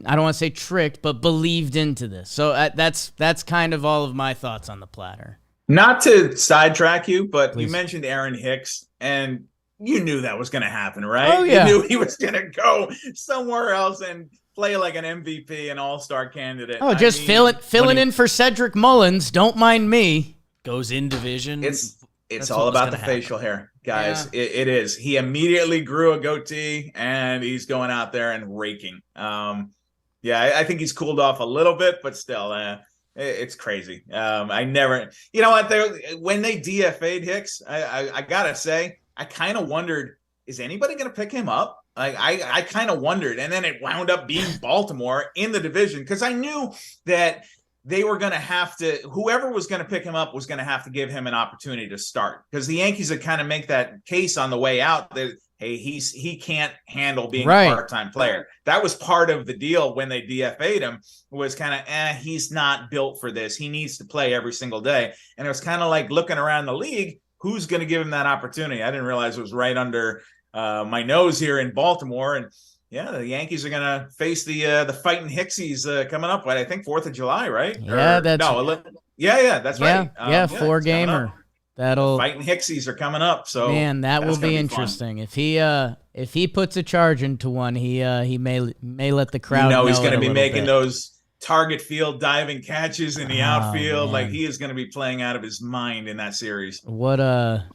A: I don't want to say tricked, but believed into this? So that's kind of all of my thoughts on the platter.
D: Not to sidetrack you, but
A: Please.
D: You mentioned Aaron Hicks, and you knew that was going to happen, right?
A: Oh, yeah.
D: You knew he was going to go somewhere else and play like an MVP, an all-star candidate.
A: Oh, just filling in for Cedric Mullins. Don't mind me.
C: Goes in division.
D: It's
C: That's
D: all
C: what was
D: about the
C: gonna happen.
D: facial hair, guys. It is. He immediately grew a goatee, and he's going out there and raking. I think he's cooled off a little bit, but still, it's crazy. I never, you know what? When they DFA'd Hicks, I gotta say, I kind of wondered, is anybody going to pick him up? Like, I kind of wondered, and then it wound up being Baltimore in the division, because I knew that they were going to have to, whoever was going to pick him up was going to have to give him an opportunity to start, because the Yankees would kind of make that case on the way out that, hey, he can't handle being a part-time player. That was part of the deal when they DFA'd him, was kind of, he's not built for this. He needs to play every single day. And it was kind of like looking around the league, who's going to give him that opportunity? I didn't realize it was right under my nose here in Baltimore. And the Yankees are going to face the fighting Hicksies coming up. I think 4th of July, right?
A: Yeah, that's
D: right.
A: 4-gamer. That'll
D: fighting Hicksies are coming up. So
A: man, that will be interesting. If he puts a charge into one, he may let the crowd know.
D: He's going to be making
A: bit.
D: those target field diving catches in the outfield.
A: Man.
D: Like, he is going to be playing out of his mind in that series.
A: What a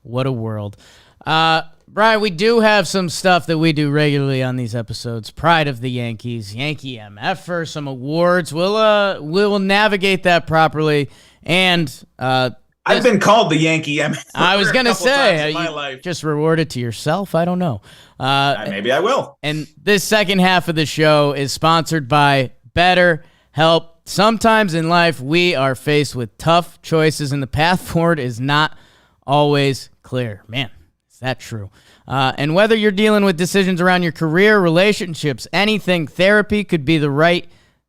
A: world. Bryan, we do have some stuff that we do regularly on these episodes. Pride of the Yankees, Yankee MFer, some awards. We'll navigate that properly. And
D: I've been called the Yankee MFer.
A: I was going to say,
D: in my life.
A: Just reward it to yourself. I don't know.
D: Maybe I will.
A: And this second half of the show is sponsored by BetterHelp. Sometimes in life, we are faced with tough choices, and the path forward is not always clear. Man, is that true? And whether you're dealing with decisions around your career, relationships, anything, therapy could be the right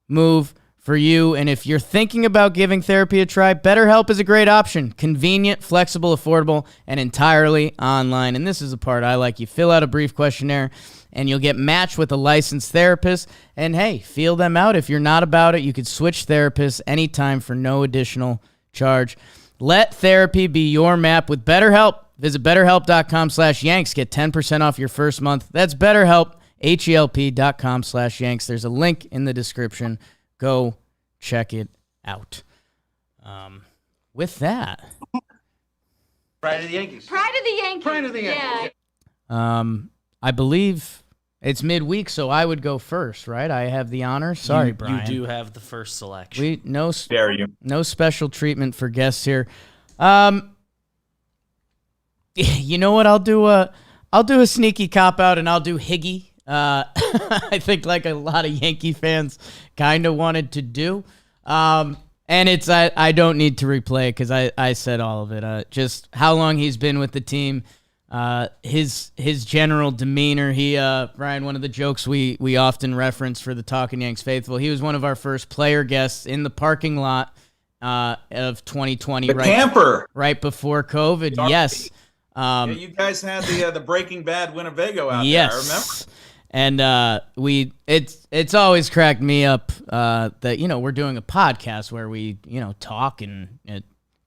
A: move for you. And if you're thinking about giving therapy a try, BetterHelp is a great option. Convenient, flexible, affordable, and entirely online. And this is the part I like. You fill out a brief questionnaire, and you'll get matched with a licensed therapist. And hey, feel them out. If you're not about it, you could switch therapists anytime for no additional charge. Let therapy be your map with BetterHelp. Visit BetterHelp.com/Yanks. Get 10% off your first month. That's BetterHelp, HELP.com/Yanks. There's a link in the description. Go check it out. With that.
E: Pride of the Yankees.
F: Pride of the Yankees.
E: Pride of the Yankees.
F: Yeah.
A: I believe it's midweek, so I would go first, right? I have the honor. Sorry, Bryan.
C: You do have the first selection.
D: Dare you.
A: No special treatment for guests here. You know what? I'll do a sneaky cop out, and I'll do Higgy. I think like a lot of Yankee fans kind of wanted to do. And it's I don't need to replay it because I said all of it. Just how long he's been with the team, his general demeanor. Bryan, one of the jokes we often reference for the Talkin Yanks faithful, he was one of our first player guests in the parking lot of 2020.
D: The camper.
A: Right before COVID, yes.
D: Yeah, you guys had the Breaking Bad Winnebago out
A: yes.
D: there, I remember.
A: And it's always cracked me up that we're doing a podcast where we talk and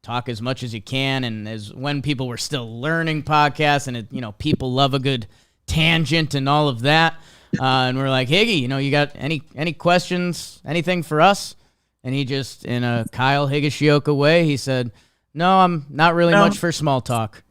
A: talk as much as you can, and as when people were still learning podcasts, and people love a good tangent and all of that. And we're like, Higgy, you got any questions, anything for us? And he just, in a Kyle Higashioka way, he said, "No, I'm not really much for small talk."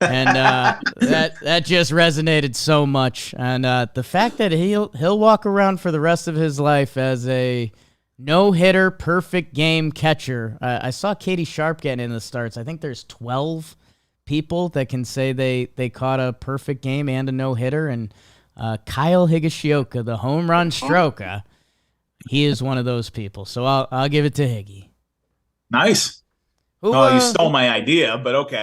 A: And that just resonated so much. And the fact that he'll walk around for the rest of his life as a no-hitter, perfect game catcher. I saw Katie Sharp getting in the starts. I think there's 12 people that can say they caught a perfect game and a no-hitter. And Kyle Higashioka, the home run stroker, he is one of those people. So I'll give it to Higgy.
D: Nice. You stole my idea, but okay.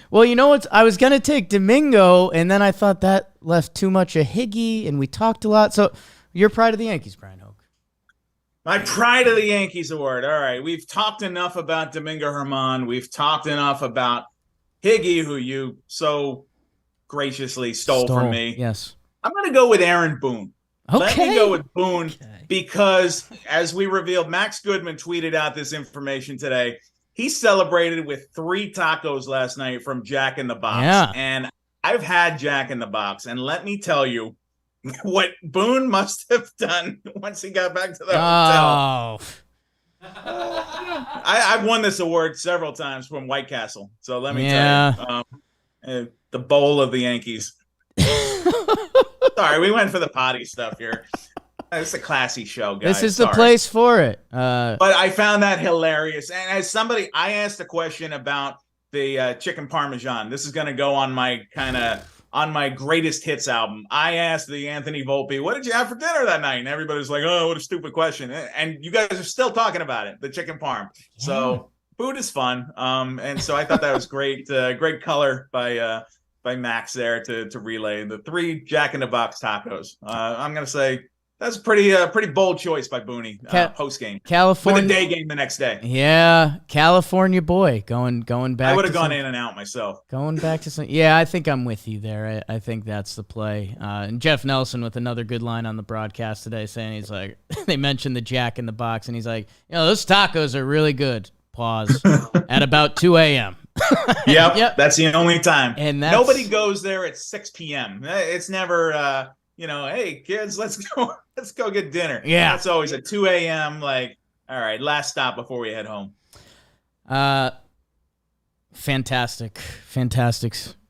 A: Well, you know what? I was going to take Domingo, and then I thought that left too much of Higgy, and we talked a lot. So you're pride of the Yankees, Bryan Hoch.
D: My pride of the Yankees award. All right. We've talked enough about Domingo Germán. We've talked enough about Higgy, who you so graciously stole from me.
A: Yes.
D: I'm going to go with Aaron Boone.
A: Okay.
D: Let me go with Boone because, as we revealed, Max Goodman tweeted out this information today. He celebrated with 3 tacos last night from Jack in the Box.
A: Yeah.
D: And I've had Jack in the Box. And let me tell you what Boone must have done once he got back to the hotel. I've won this award several times from White Castle. So let me tell you, the bowl of the Yankees. Sorry, we went for the potty stuff here. It's a classy show, guys.
A: This is the place for it.
D: But I found that hilarious. And as somebody, I asked a question about the chicken parmesan. This is going to go on my greatest hits album. I asked the Anthony Volpe, "What did you have for dinner that night?" And everybody's like, "Oh, what a stupid question." And you guys are still talking about it, the chicken parm. Yeah. So food is fun. And so I thought that was great. Great color by Max there to relay the 3 Jack in the Box tacos. I'm going to say that's a pretty bold choice by Booney post game.
A: California
D: with a day game the next day.
A: Yeah, California boy going back.
D: I would have gone in and out myself.
A: Going back to some. Yeah, I think I'm with you there. I think that's the play. And Jeff Nelson with another good line on the broadcast today, saying he's like, they mentioned the Jack in the Box, and he's like, those tacos are really good. Pause at about 2 a.m.
D: Yep, that's the only time.
A: And
D: nobody goes there at 6 p.m. It's never, hey kids, let's go get dinner.
A: Yeah,
D: that's always at 2 a.m. Like, all right, last stop before we head home.
A: Fantastic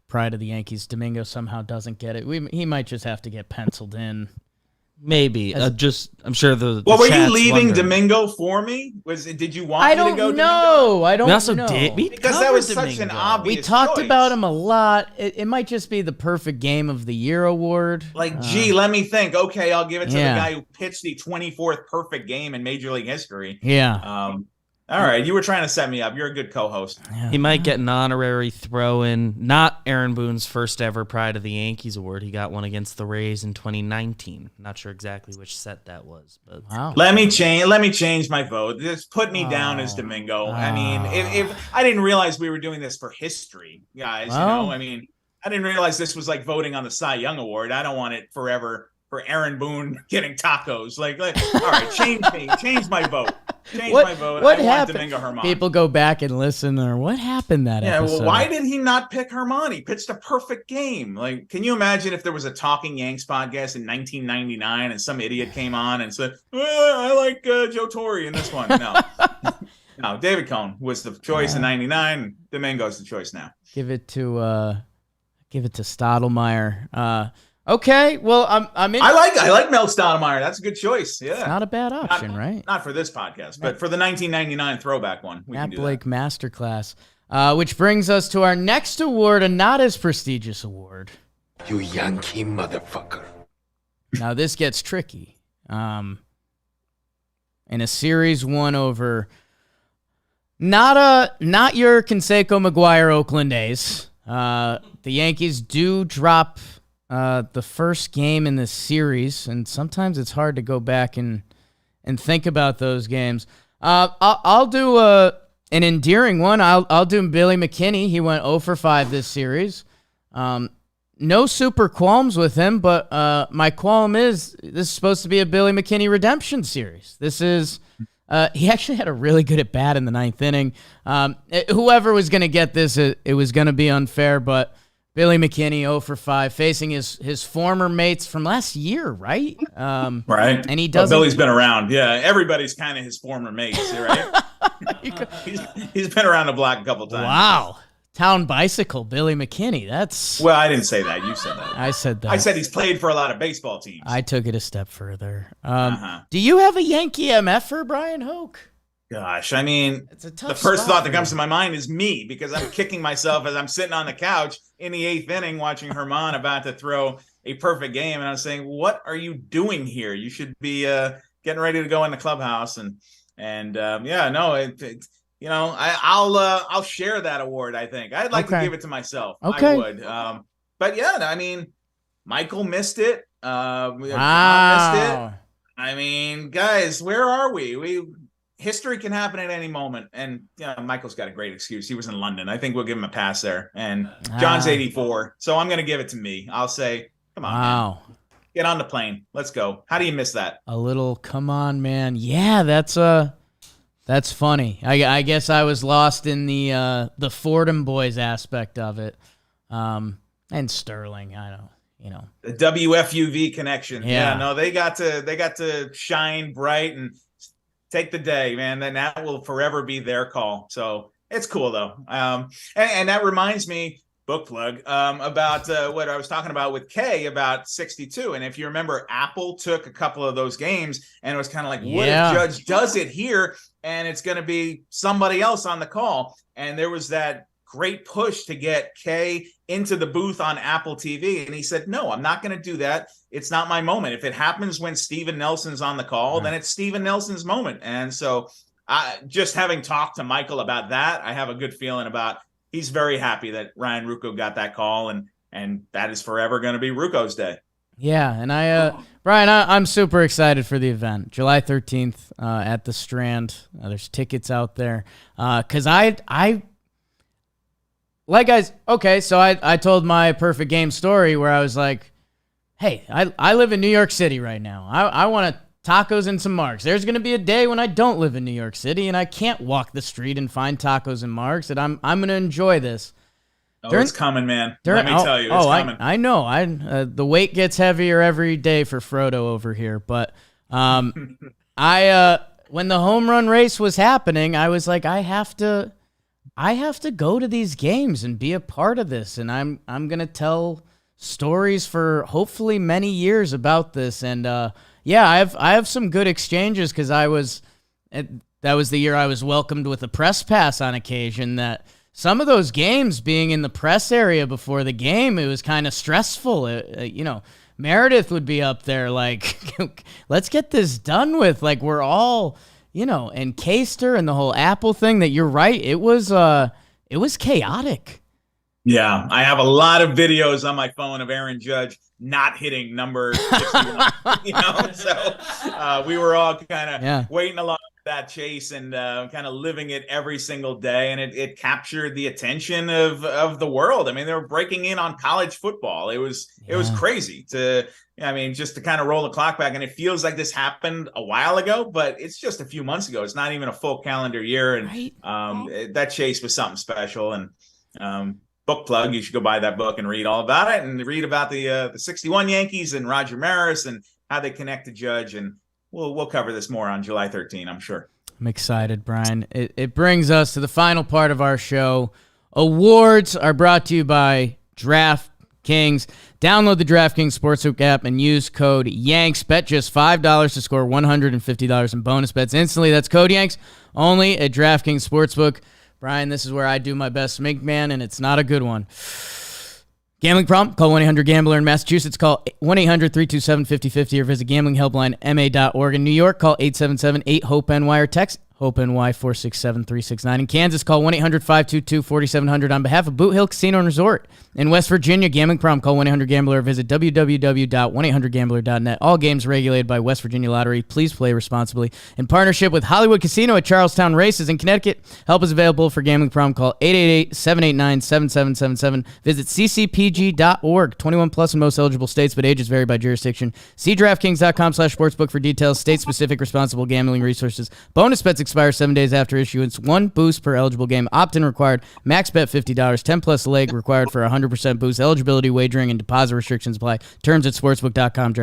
A: pride of the Yankees. Domingo somehow doesn't get it. He might just have to get penciled in.
C: Maybe. I'm sure the
D: Well, were you
C: chat's
D: leaving
C: wondering.
D: Domingo for me? Did you want me to go Domingo?
A: I don't
C: We also
A: know.
C: did.
D: Because that was such an obvious
A: We talked
D: choice.
A: about him a lot. It might just be the perfect game of the year award.
D: Like, let me think. Okay, I'll give it to the guy who pitched the 24th perfect game in Major League history.
A: Yeah.
D: All right, you were trying to set me up. You're a good co-host.
A: Yeah.
C: He might get an honorary throw-in. Not Aaron Boone's first ever Pride of the Yankees award. He got one against the Rays in 2019. Not sure exactly which set that was, but
A: Wow.
D: Let me change my vote. Just put me down as Domingo. I mean, if I didn't realize we were doing this for history, guys.
A: Wow.
D: I mean, I didn't realize this was like voting on the Cy Young Award. I don't want it forever for Aaron Boone getting tacos. Like all right, change my vote. My vote.
A: What
D: I
A: happened?
D: Want Domingo Germán.
A: People go back and listen, or what happened that episode?
D: Well, why did he not pick Germán? He pitched a perfect game. Like, can you imagine if there was a Talking Yanks podcast in 1999 and some idiot came on and said, I like Joe Torre in this one. No. No, David Cohn was the choice in 99. Domingo's the choice now.
A: Give it to Stottlemyre. Okay, well, I'm in.
D: I like Mel Stottlemyre. That's a good choice. Yeah.
A: It's not a bad option, right?
D: Not for this podcast, but for the 1999 throwback one. We
A: Matt
D: can do
A: Blake
D: that.
A: Masterclass. which brings us to our next award, a not as prestigious award.
F: You Yankee motherfucker.
A: Now this gets tricky. In a series won over not your Canseco McGuire Oakland A's. The Yankees do drop the first game in the series, and sometimes it's hard to go back and think about those games. I'll do an endearing one. I'll do Billy McKinney. He went 0 for 5 this series. No super qualms with him, but my qualm is this is supposed to be a Billy McKinney redemption series. This is he actually had a really good at bat in the 9th inning. Whoever was going to get this, it was going to be unfair, but Billy McKinney 0 for 5 facing his former mates from last year, right?
D: Right.
A: And he doesn't.
D: Billy's been around. Yeah, everybody's kind of his former mates, right? he's been around the block a couple times.
A: Wow. Town bicycle, Billy McKinney. That's
D: Well, I didn't say that. You said that.
A: I said that.
D: I said he's played for a lot of baseball teams.
A: I took it a step further. Do you have a Yankee MFer, Bryan Hoch?
D: Gosh, I mean,
A: It's a tough
D: the first
A: spot
D: thought that
A: for
D: comes
A: you.
D: to my mind is me, because I'm kicking myself as I'm sitting on the couch in the 8th inning watching Herman about to throw a perfect game, and I'm saying, what are you doing here? You should be getting ready to go in the clubhouse. I'll share that award. I think I'd like to give it to myself.
A: Okay.
D: I would. But yeah, I mean, Michael missed it. John missed it.
A: Wow.
D: I mean, guys, where are we? History can happen at any moment, and Michael's got a great excuse. He was in London. I think we'll give him a pass there. And John's 84, so I'm going to give it to me. I'll say, come on, man. Get on the plane. Let's go. How do you miss that?
A: A little come on, man. Yeah, that's funny. I guess I was lost in the Fordham boys aspect of it, and Sterling. I don't.
D: The WFUV connection.
A: Yeah.
D: No, they got to shine bright and take the day, man. Then that will forever be their call. So it's cool though. And that reminds me, book plug, about what I was talking about with Kay about 62. And if you remember, Apple took a couple of those games and it was kind of like, what if Judge does it here and it's going to be somebody else on the call? And there was that great push to get Kay into the booth on Apple TV. And he said, no, I'm not going to do that. It's not my moment. If it happens when Steven Nelson's on the call, then it's Steven Nelson's moment. And so just having talked to Michael about that, I have a good feeling about he's very happy that Ryan Ruocco got that call, and that is forever going to be Ruocco's day.
A: Yeah, and Bryan, I'm super excited for the event, July 13th at the Strand. There's tickets out there because so I told my perfect game story where I was like, hey, I live in New York City right now. I want tacos and some marks. There's going to be a day when I don't live in New York City and I can't walk the street and find tacos and marks, and I'm going to enjoy this.
D: It's coming, man. Let me tell you, it's coming.
A: I know. The weight gets heavier every day for Frodo over here, but when the home run race was happening, I was like, I have to go to these games and be a part of this, and I'm going to tell stories for hopefully many years about this. And I have some good exchanges because that was the year I was welcomed with a press pass on occasion. That some of those games, being in the press area before the game, it was kind of stressful. Meredith would be up there like, let's get this done with. Like, we're all, and Caster and the whole Apple thing. That you're right. It was chaotic.
D: Yeah, I have a lot of videos on my phone of Aaron Judge not hitting number 61. So we were all kind of waiting along for that chase and kind of living it every single day, and it captured the attention of the world. I mean, they were breaking in on college football. It was crazy just to kind of roll the clock back, and it feels like this happened a while ago, but it's just a few months ago. It's not even a full calendar year, and that chase was something special. And book plug, you should go buy that book and read all about it, and read about the 61 Yankees and Roger Maris and how they connect to Judge. And we'll cover this more on July 13, I'm sure.
A: I'm excited, Bryan. It brings us to the final part of our show. Awards are brought to you by DraftKings. Download the DraftKings Sportsbook app and use code YANKS. Bet just $5 to score $150 in bonus bets instantly. That's code YANKS only at DraftKings Sportsbook. Brian, this is where I do my best smink man, and it's not a good one. Gambling problem? Call 1-800-GAMBLER in Massachusetts. Call 1-800-327-5050 or visit gamblinghelplinema.org. In New York, call 877-8-HOPE-NY or text HOPE-NY 467-369. In Kansas, call 1-800-522-4700 on behalf of Boot Hill Casino and Resort. In West Virginia, gambling problem? Call 1-800-GAMBLER or visit www.1800gambler.net. All games regulated by West Virginia Lottery. Please play responsibly. In partnership with Hollywood Casino at Charlestown Races in Connecticut, help is available for gambling problem. Call 888-789-7777. Visit ccpg.org. 21 plus in most eligible states, but ages vary by jurisdiction. See draftkings.com/sportsbook for details. State-specific responsible gambling resources. Bonus bets expire 7 days after issuance. 1 boost per eligible game. Opt-in required. Max bet $50. 10 plus leg required for 100% boost. Eligibility, wagering, and deposit restrictions apply. Terms at sportsbook.com.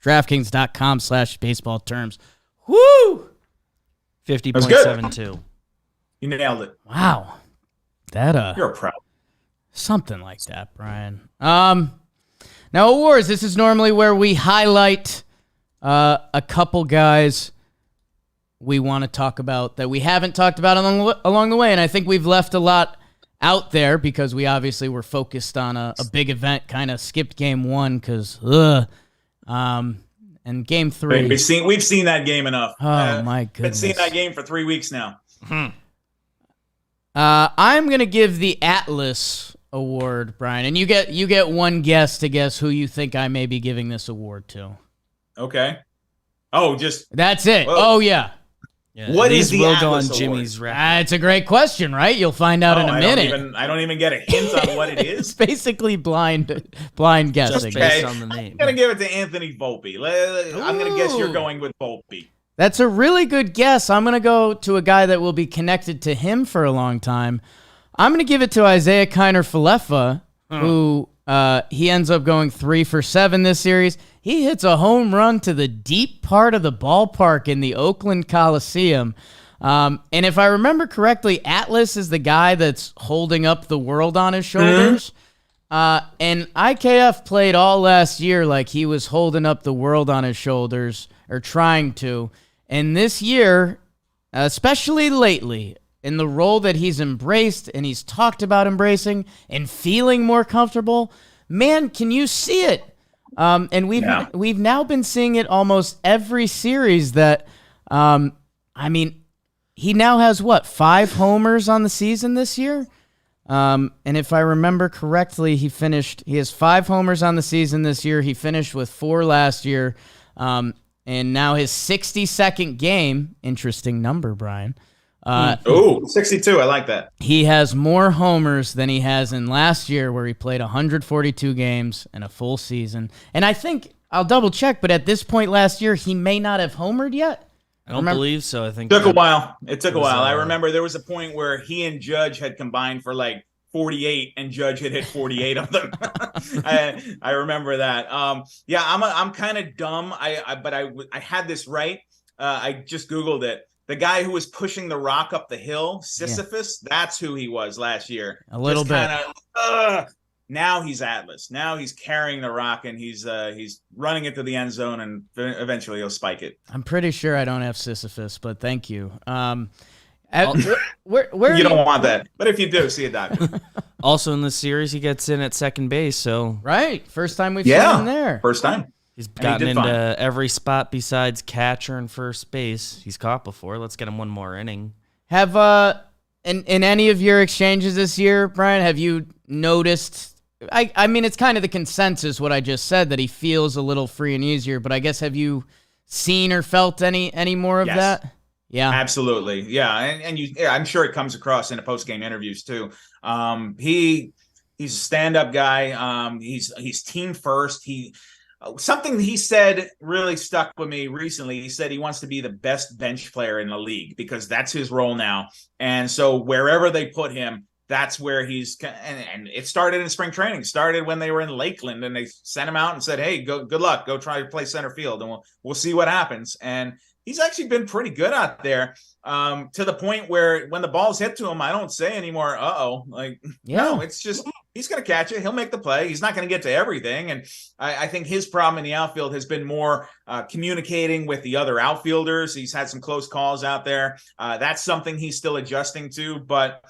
A: DraftKings.com/baseball terms. Woo!
C: 50.72.
D: You nailed it.
A: Wow. That
D: You're proud.
A: something like that, Brian. Now awards. This is normally where we highlight a couple guys we want to talk about that we haven't talked about along the way, and I think we've left a lot out there because we obviously were focused on a big event, kind of skipped game 1 because and game 3.
D: We've seen that game enough.
A: Oh my goodness.
D: Been seeing that game for 3 weeks now.
A: I'm gonna give the Atlas Award, Brian, and you get one guess to guess who you think I may be giving this award to.
D: Okay. Oh,
A: That's it.
D: Whoa.
A: Oh yeah.
C: Yeah,
D: What is
C: these
D: the
C: will go on
D: Atlas Award?
C: Jimmy's record.
A: It's a great question, right? You'll find out in a minute.
D: I don't even get a hint on what it
A: It's
D: is.
A: basically blind guessing.
C: Just
D: Okay.
C: based on the name.
D: I'm gonna give it to Anthony Volpe. I'm gonna guess you're
A: Ooh.
D: going with Volpe.
A: That's a really good guess. I'm going to go to a guy that will be connected to him for a long time. I'm going to give it to Isaiah Kiner-Falefa, who he ends up going 3 for 7 this series. He hits a home run to the deep part of the ballpark in the Oakland Coliseum. And if I remember correctly, Atlas is the guy that's holding up the world on his shoulders. And IKF played all last year like he was holding up the world on his shoulders, or trying to. And this year, especially lately, in the role that he's embraced and he's talked about embracing and feeling more comfortable, man, can you see it? And we've now been seeing it almost every series that, he now has, 5 homers on the season this year? And if I remember correctly, he has 5 homers on the season this year. He finished with 4 last year. And now his 62nd game, interesting number, Brian.
D: 62. I like that.
A: He has more homers than he has in last year, where he played 142 games in a full season. And I think, I'll double check, but at this point last year, he may not have homered yet.
C: I don't believe so. I think
D: It took a while. It took a while. I
C: uh,
D: remember there was a point where he and Judge had combined for like 48, and Judge had hit 48 of them. I remember that. I'm kind of dumb. But I had this right. I just Googled it. The guy who was pushing the rock up the hill, Sisyphus, that's who he was last year.
A: A little bit.
D: Now he's Atlas. Now he's carrying the rock, and he's running it to the end zone, and eventually he'll spike it.
A: I'm pretty sure I don't have Sisyphus, but thank you. Where
D: You don't want that. But if you do, see a doctor.
C: Also in this series, he gets in at second base, so
A: Right. First time we've seen him there.
D: First time.
C: he's
D: And he
C: gotten
D: did
C: into
D: fine.
C: every spot besides catcher and first base. He's caught before. Let's get him one more inning.
A: Have in any of your exchanges this year, Brian, have you noticed? I mean, it's kind of the consensus what I just said, that he feels a little free and easier. But I guess, have you seen or felt any more of
D: Yes.
A: that? Yeah,
D: Absolutely. Yeah. And I'm sure it comes across in the post-game interviews too. He's a stand-up guy. He's team first. Something he said really stuck with me recently. He said he wants to be the best bench player in the league because that's his role now. And so wherever they put him, that's where he's. And it started in spring training. It started when they were in Lakeland, and they sent him out and said, "Hey, good luck. Go try to play center field, and we'll see what happens." And he's actually been pretty good out there, to the point where when the ball's hit to him, I don't say anymore, no, it's just he's going to catch it. He'll make the play. He's not going to get to everything. And I think his problem in the outfield has been more communicating with the other outfielders. He's had some close calls out there. That's something he's still adjusting to. But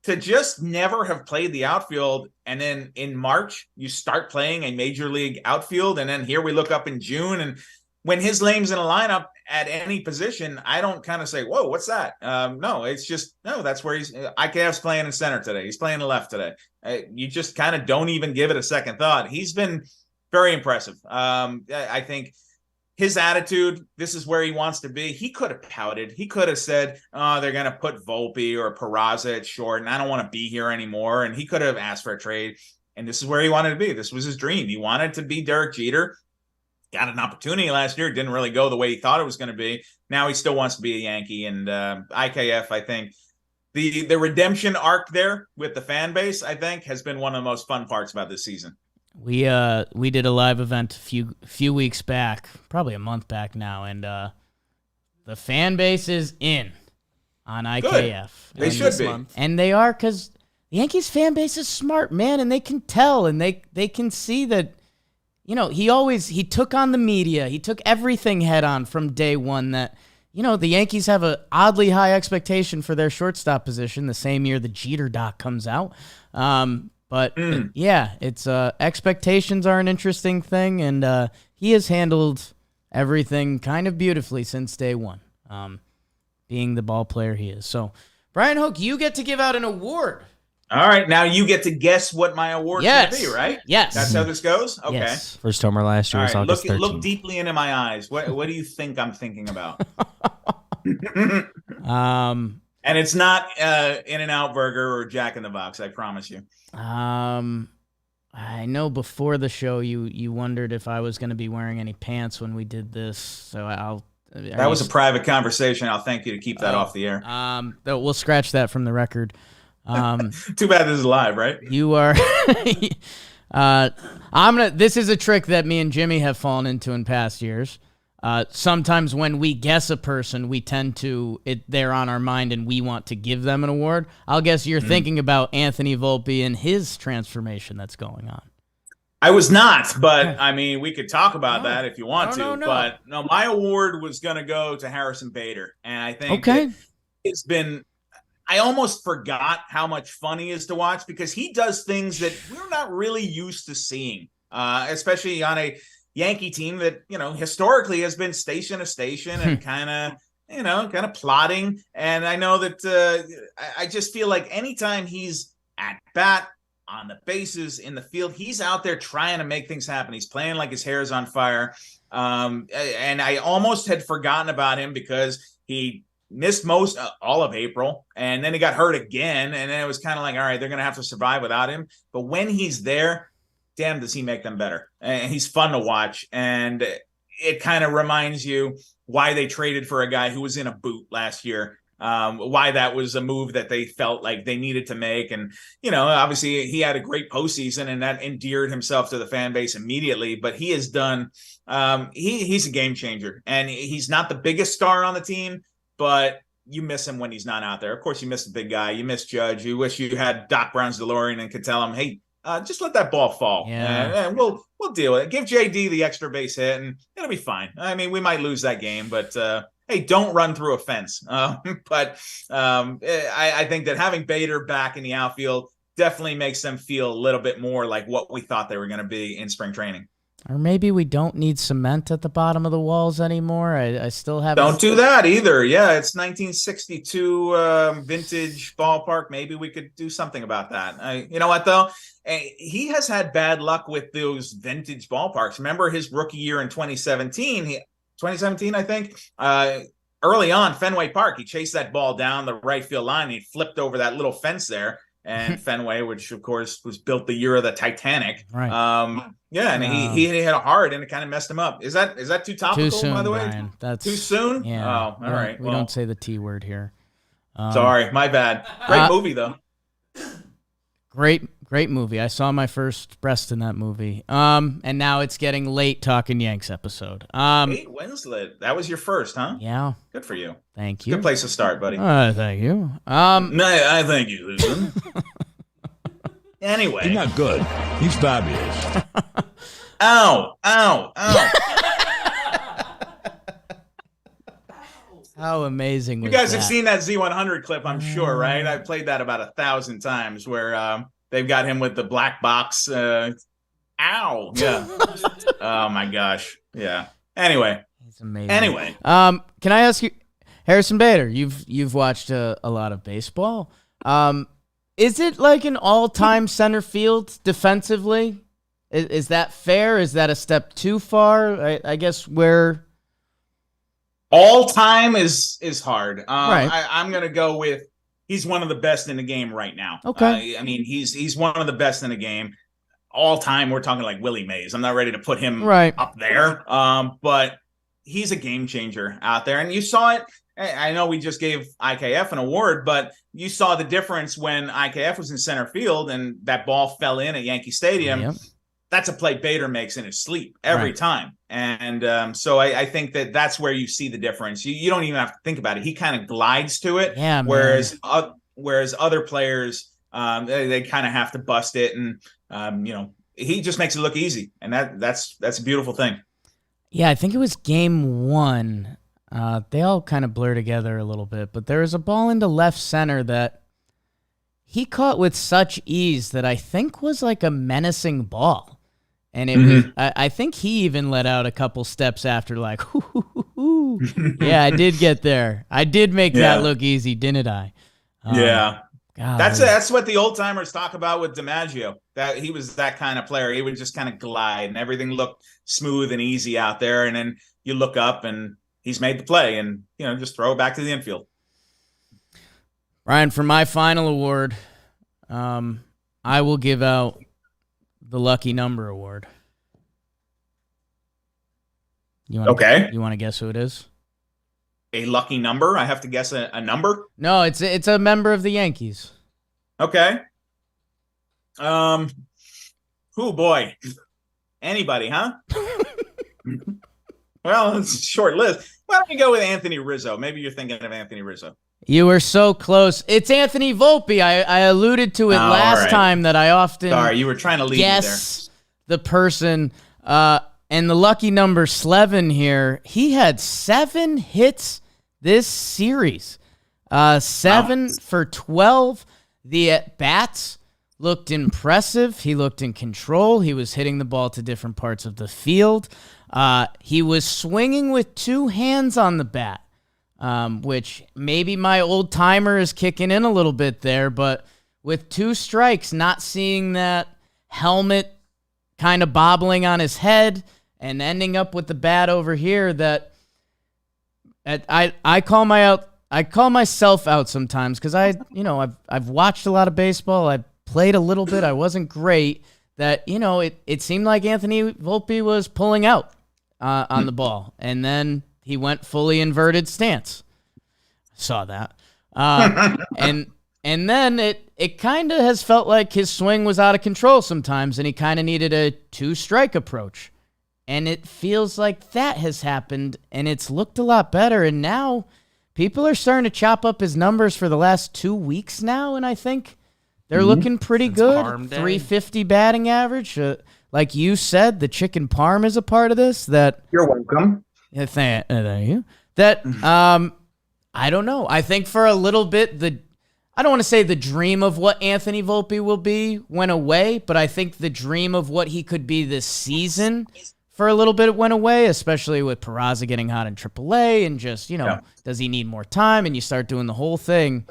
D: to just never have played the outfield, and then in March you start playing a major league outfield, and then here we look up in June, and when his name's in a lineup at any position, I don't kind of say, whoa, what's that? No, it's just, no, that's where he's, IKF's playing in center today. He's playing the left today. You just kind of don't even give it a second thought. He's been very impressive. I think his attitude, this is where he wants to be. He could have pouted. He could have said, oh, they're going to put Volpe or Peraza at short, and I don't want to be here anymore. And he could have asked for a trade. And this is where he wanted to be. This was his dream. He wanted to be Derek Jeter. Got an opportunity last year. It didn't really go the way he thought it was going to be. Now he still wants to be a Yankee. And IKF, I think, the redemption arc there with the fan base, I think, has been one of the most fun parts about this season.
A: We did a live event a few weeks back, probably a month back now, and the fan base is in on IKF.
D: Good. They should be.
A: And they are, because the Yankees fan base is smart, man, and they can tell, and they can see that. You know, he took on the media. He took everything head on from day one that, you know, the Yankees have a oddly high expectation for their shortstop position the same year the Jeter doc comes out. Yeah, it's expectations are an interesting thing, and he has handled everything kind of beautifully since day one, being the ball player he is. So, Bryan Hoch, you get to give out an award.
D: All right, now you get to guess what my award's going to be, right?
A: Yes.
D: That's how this goes? Okay.
A: Yes.
C: First homer last year was
D: All right,
C: August 13th.
D: look deeply into my eyes. What do you think I'm thinking about? And it's not In-N-Out Burger or Jack in the Box, I promise you.
A: I know before the show you wondered if I was going to be wearing any pants when we did this, so
D: that was a private conversation. I'll thank you to keep that off the air.
A: We'll scratch that from the record.
D: Too bad this is live, right?
A: You are. This is a trick that me and Jimmy have fallen into in past years. Sometimes when we guess a person, we tend to they're on our mind and we want to give them an award. I'll guess you're thinking about Anthony Volpe and his transformation that's going on.
D: I was not, but I mean, we could talk about that if you want to.
A: No.
D: But no, my award was going to go to Harrison Bader, and I think it's been. I almost forgot how much fun he is to watch because he does things that we're not really used to seeing, especially on a Yankee team that, you know, historically has been station to station and kind of plodding. And I know that I just feel like anytime he's at bat, on the bases, in the field, he's out there trying to make things happen. He's playing like his hair is on fire. And I almost had forgotten about him because he missed all of April, and then he got hurt again, and then it was kind of like, all right, they're going to have to survive without him. But when he's there, damn, does he make them better. And he's fun to watch, and it kind of reminds you why they traded for a guy who was in a boot last year, why that was a move that they felt like they needed to make. And, you know, obviously he had a great postseason, and that endeared himself to the fan base immediately, but he has done he's a game changer, and he's not the biggest star on the team, but you miss him when he's not out there. Of course, you miss the big guy. You miss Judge. You wish you had Doc Brown's DeLorean and could tell him, hey, just let that ball fall. And we'll deal with it. Give JD the extra base hit, and it'll be fine. I mean, we might lose that game, but hey, don't run through a fence. I think that having Bader back in the outfield definitely makes them feel a little bit more like what we thought they were going to be in spring training.
A: Or maybe we don't need cement at the bottom of the walls anymore. I still have.
D: Don't do that either. Yeah, it's 1962 vintage ballpark. Maybe we could do something about that. You know what, though? He has had bad luck with those vintage ballparks. Remember his rookie year in 2017? 2017, I think. Early on, Fenway Park, he chased that ball down the right field line. And he flipped over that little fence there. And Fenway, which of course was built the year of the Titanic.
A: Right.
D: Yeah, and he hit it hard, and it kind of messed him up. Is that too topical,
A: too soon,
D: by the way?
A: Brian. That's
D: too soon?
A: Yeah.
D: Oh, all right.
A: We don't say the T word here.
D: Sorry, my bad. Great movie, though.
A: Great movie. I saw my first breast in that movie. And now it's getting late Talkin' Yanks episode.
D: Kate Winslet. That was your first, huh?
A: Yeah.
D: Good for you.
A: Thank you.
D: Good place to start, buddy.
A: Thank you.
D: I thank you, Susan. Anyway.
G: He's not good. He's fabulous.
D: Ow.
A: How amazing was
D: You guys
A: that?
D: have seen that Z100 clip, I'm sure, right? I've played that about 1,000 times where they've got him with the black box. Ow. Yeah. Oh, my gosh. Yeah. Anyway.
A: It's amazing.
D: Anyway.
A: Can I ask you, Harrison Bader, you've watched a lot of baseball. Is it like an all-time center field defensively? Is that fair? Is that a step too far? I guess where...
D: All time is hard.
A: Right.
D: I'm going to go with he's one of the best in the game right now.
A: Okay.
D: I mean, he's one of the best in the game. All time, we're talking like Willie Mays. I'm not ready to put him up there. But he's a game changer out there. And you saw it. I know we just gave IKF an award, but you saw the difference when IKF was in center field and that ball fell in at Yankee Stadium.
A: Yep.
D: That's a play Bader makes in his sleep every time. And so I think that's where you see the difference. You don't even have to think about it. He kind of glides to it.
A: Yeah,
D: whereas other players, they kind of have to bust it. And, he just makes it look easy. And that's a beautiful thing.
A: Yeah, I think it was game 1. They all kind of blur together a little bit, but there was a ball into left center that he caught with such ease that I think was like a menacing ball. And it was, I think he even let out a couple steps after, like, yeah, I did get there. I did make that look easy, didn't I?
D: Yeah.
A: God,
D: That's what the old timers talk about with DiMaggio. That he was that kind of player. He would just kind of glide and everything looked smooth and easy out there. And then you look up and he's made the play and, just throw it back to the infield.
A: Bryan, for my final award, I will give out the Lucky Number Award. You want to guess who it is?
D: A lucky number? I have to guess a number?
A: No, it's a member of the Yankees.
D: Okay. Oh boy. Anybody, huh? Well, it's a short list. Why don't you go with Anthony Rizzo? Maybe you're thinking of Anthony Rizzo.
A: You were so close. It's Anthony Volpe. I alluded to it last time that I often
D: you were trying to lead
A: guess the person. And the lucky number Slevin here, he had 7 hits this series. 7 for 12. The at-bats looked impressive. He looked in control. He was hitting the ball to different parts of the field. He was swinging with 2 hands on the bat, which maybe my old timer is kicking in a little bit there, but with 2 strikes, not seeing that helmet kind of bobbling on his head and ending up with the bat over here, that I call myself out sometimes because I've watched a lot of baseball. I played a little bit. I wasn't great. That it seemed like Anthony Volpe was pulling out on the ball, and then he went fully inverted stance. Saw that, and then it kind of has felt like his swing was out of control sometimes, and he kind of needed a 2-strike approach. And it feels like that has happened, and it's looked a lot better. And now people are starting to chop up his numbers for the last 2 weeks now, and I think they're looking pretty good. 350 batting average. Like you said, the chicken parm is a part of this. That
D: You're welcome.
A: Thank you. That I don't know. I think for a little bit, I don't want to say the dream of what Anthony Volpe will be went away, but I think the dream of what he could be this season for a little bit went away, especially with Peraza getting hot in AAA and just, does he need more time? And you start doing the whole thing.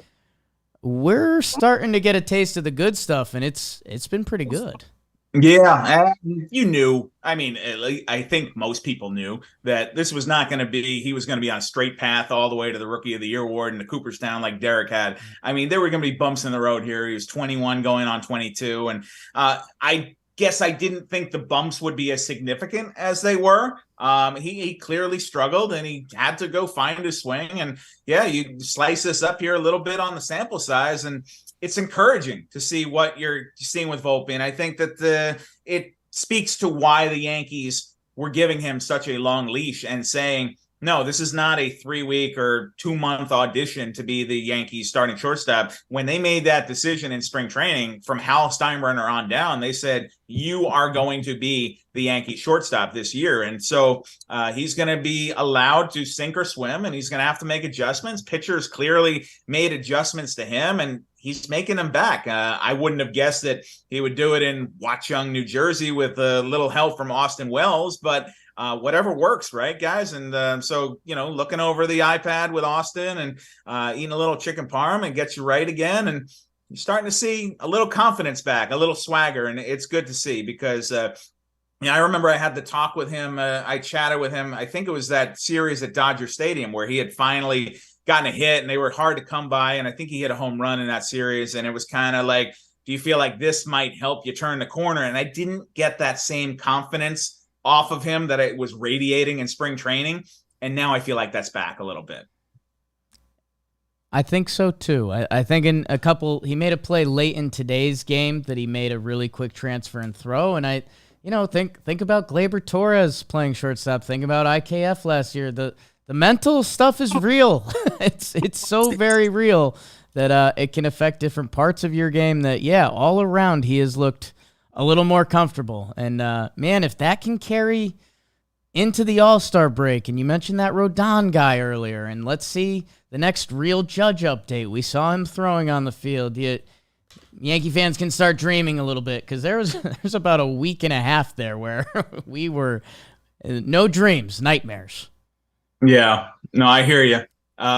A: We're starting to get a taste of the good stuff, and it's been pretty good.
D: Yeah, you knew. I mean, I think most people knew that this was not going to be, he was going to be on a straight path all the way to the Rookie of the Year award in the Cooperstown like Derek had. I mean, there were going to be bumps in the road here. He was 21 going on 22. And I guess I didn't think the bumps would be as significant as they were. He clearly struggled, and he had to go find his swing. And yeah, you slice this up here a little bit on the sample size, and it's encouraging to see what you're seeing with Volpe. And I think that it speaks to why the Yankees were giving him such a long leash and saying, No, this is not a 3-week or 2-month audition to be the Yankees starting shortstop. When they made that decision in spring training, from Hal Steinbrenner on down, they said, you are going to be the Yankee shortstop this year. And so he's going to be allowed to sink or swim, and he's going to have to make adjustments. Pitchers clearly made adjustments to him, and he's making them back. I wouldn't have guessed that he would do it in Watchung, New Jersey with a little help from Austin Wells, but whatever works, right, guys? And so, looking over the iPad with Austin and eating a little chicken parm and gets you right again. And you're starting to see a little confidence back, a little swagger. And it's good to see because I remember I had the talk with him. I chatted with him. I think it was that series at Dodger Stadium where he had finally gotten a hit and they were hard to come by. And I think he hit a home run in that series. And it was kind of like, do you feel like this might help you turn the corner? And I didn't get that same confidence off of him that it was radiating in spring training. And now I feel like that's back a little bit.
A: I think so too. I think he made a play late in today's game that he made a really quick transfer and throw. And think about Gleyber Torres playing shortstop. Think about IKF last year. The mental stuff is real. It's so very real that it can affect different parts of your game that, all around he has looked a little more comfortable. And man, if that can carry into the All-Star break, and you mentioned that Rodon guy earlier, and let's see the next real Judge update. We saw him throwing on the field. Yankee fans can start dreaming a little bit because there's about a week and a half there where we were no dreams, nightmares.
D: Yeah, no, I hear you.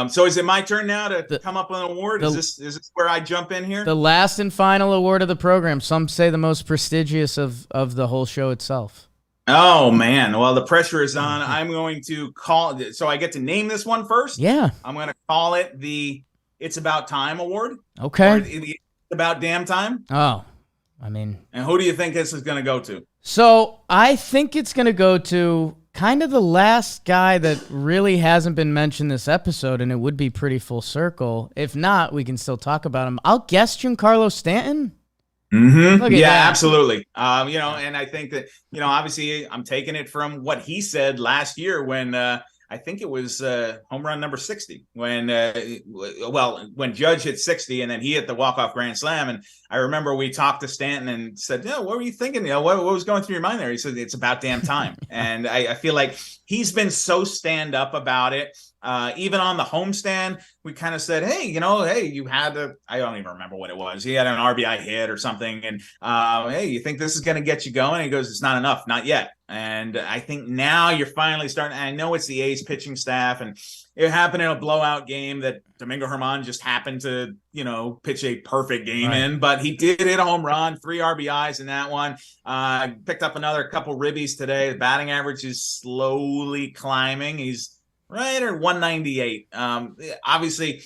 D: So is it my turn now to come up with an award? Is this where I jump in here?
A: The last and final award of the program. Some say the most prestigious of the whole show itself.
D: Oh, man. Well, the pressure is on. I'm going to call – so I get to name this one first?
A: Yeah.
D: I'm going to call it the It's About Time Award.
A: Okay.
D: Or the It's About Damn Time.
A: Oh, and
D: who do you think this is going to go to?
A: So I think it's going to go to kind of the last guy that really hasn't been mentioned this episode, and it would be pretty full circle. If not, we can still talk about him. I'll guess Giancarlo Stanton.
D: Mm-hmm.
A: Yeah,
D: absolutely. And I think that, obviously I'm taking it from what he said last year when I think it was home run number 60 when Judge hit 60 and then he hit the walk-off grand slam. And I remember we talked to Stanton and said, what were you thinking? What was going through your mind there? He said, it's about damn time. And I feel like he's been so stand up about it. Even on the homestand, we kind of said, hey, you had I don't even remember what it was. He had an RBI hit or something. And, hey, you think this is going to get you going? And he goes, it's not enough. Not yet. And I think now you're finally starting. I know it's the A's pitching staff, and it happened in a blowout game that Domingo Germán just happened to, pitch a perfect game in. But he did hit a home run, 3 RBIs in that one. Picked up another couple ribbies today. The batting average is slowly climbing. He's right at 198. Obviously,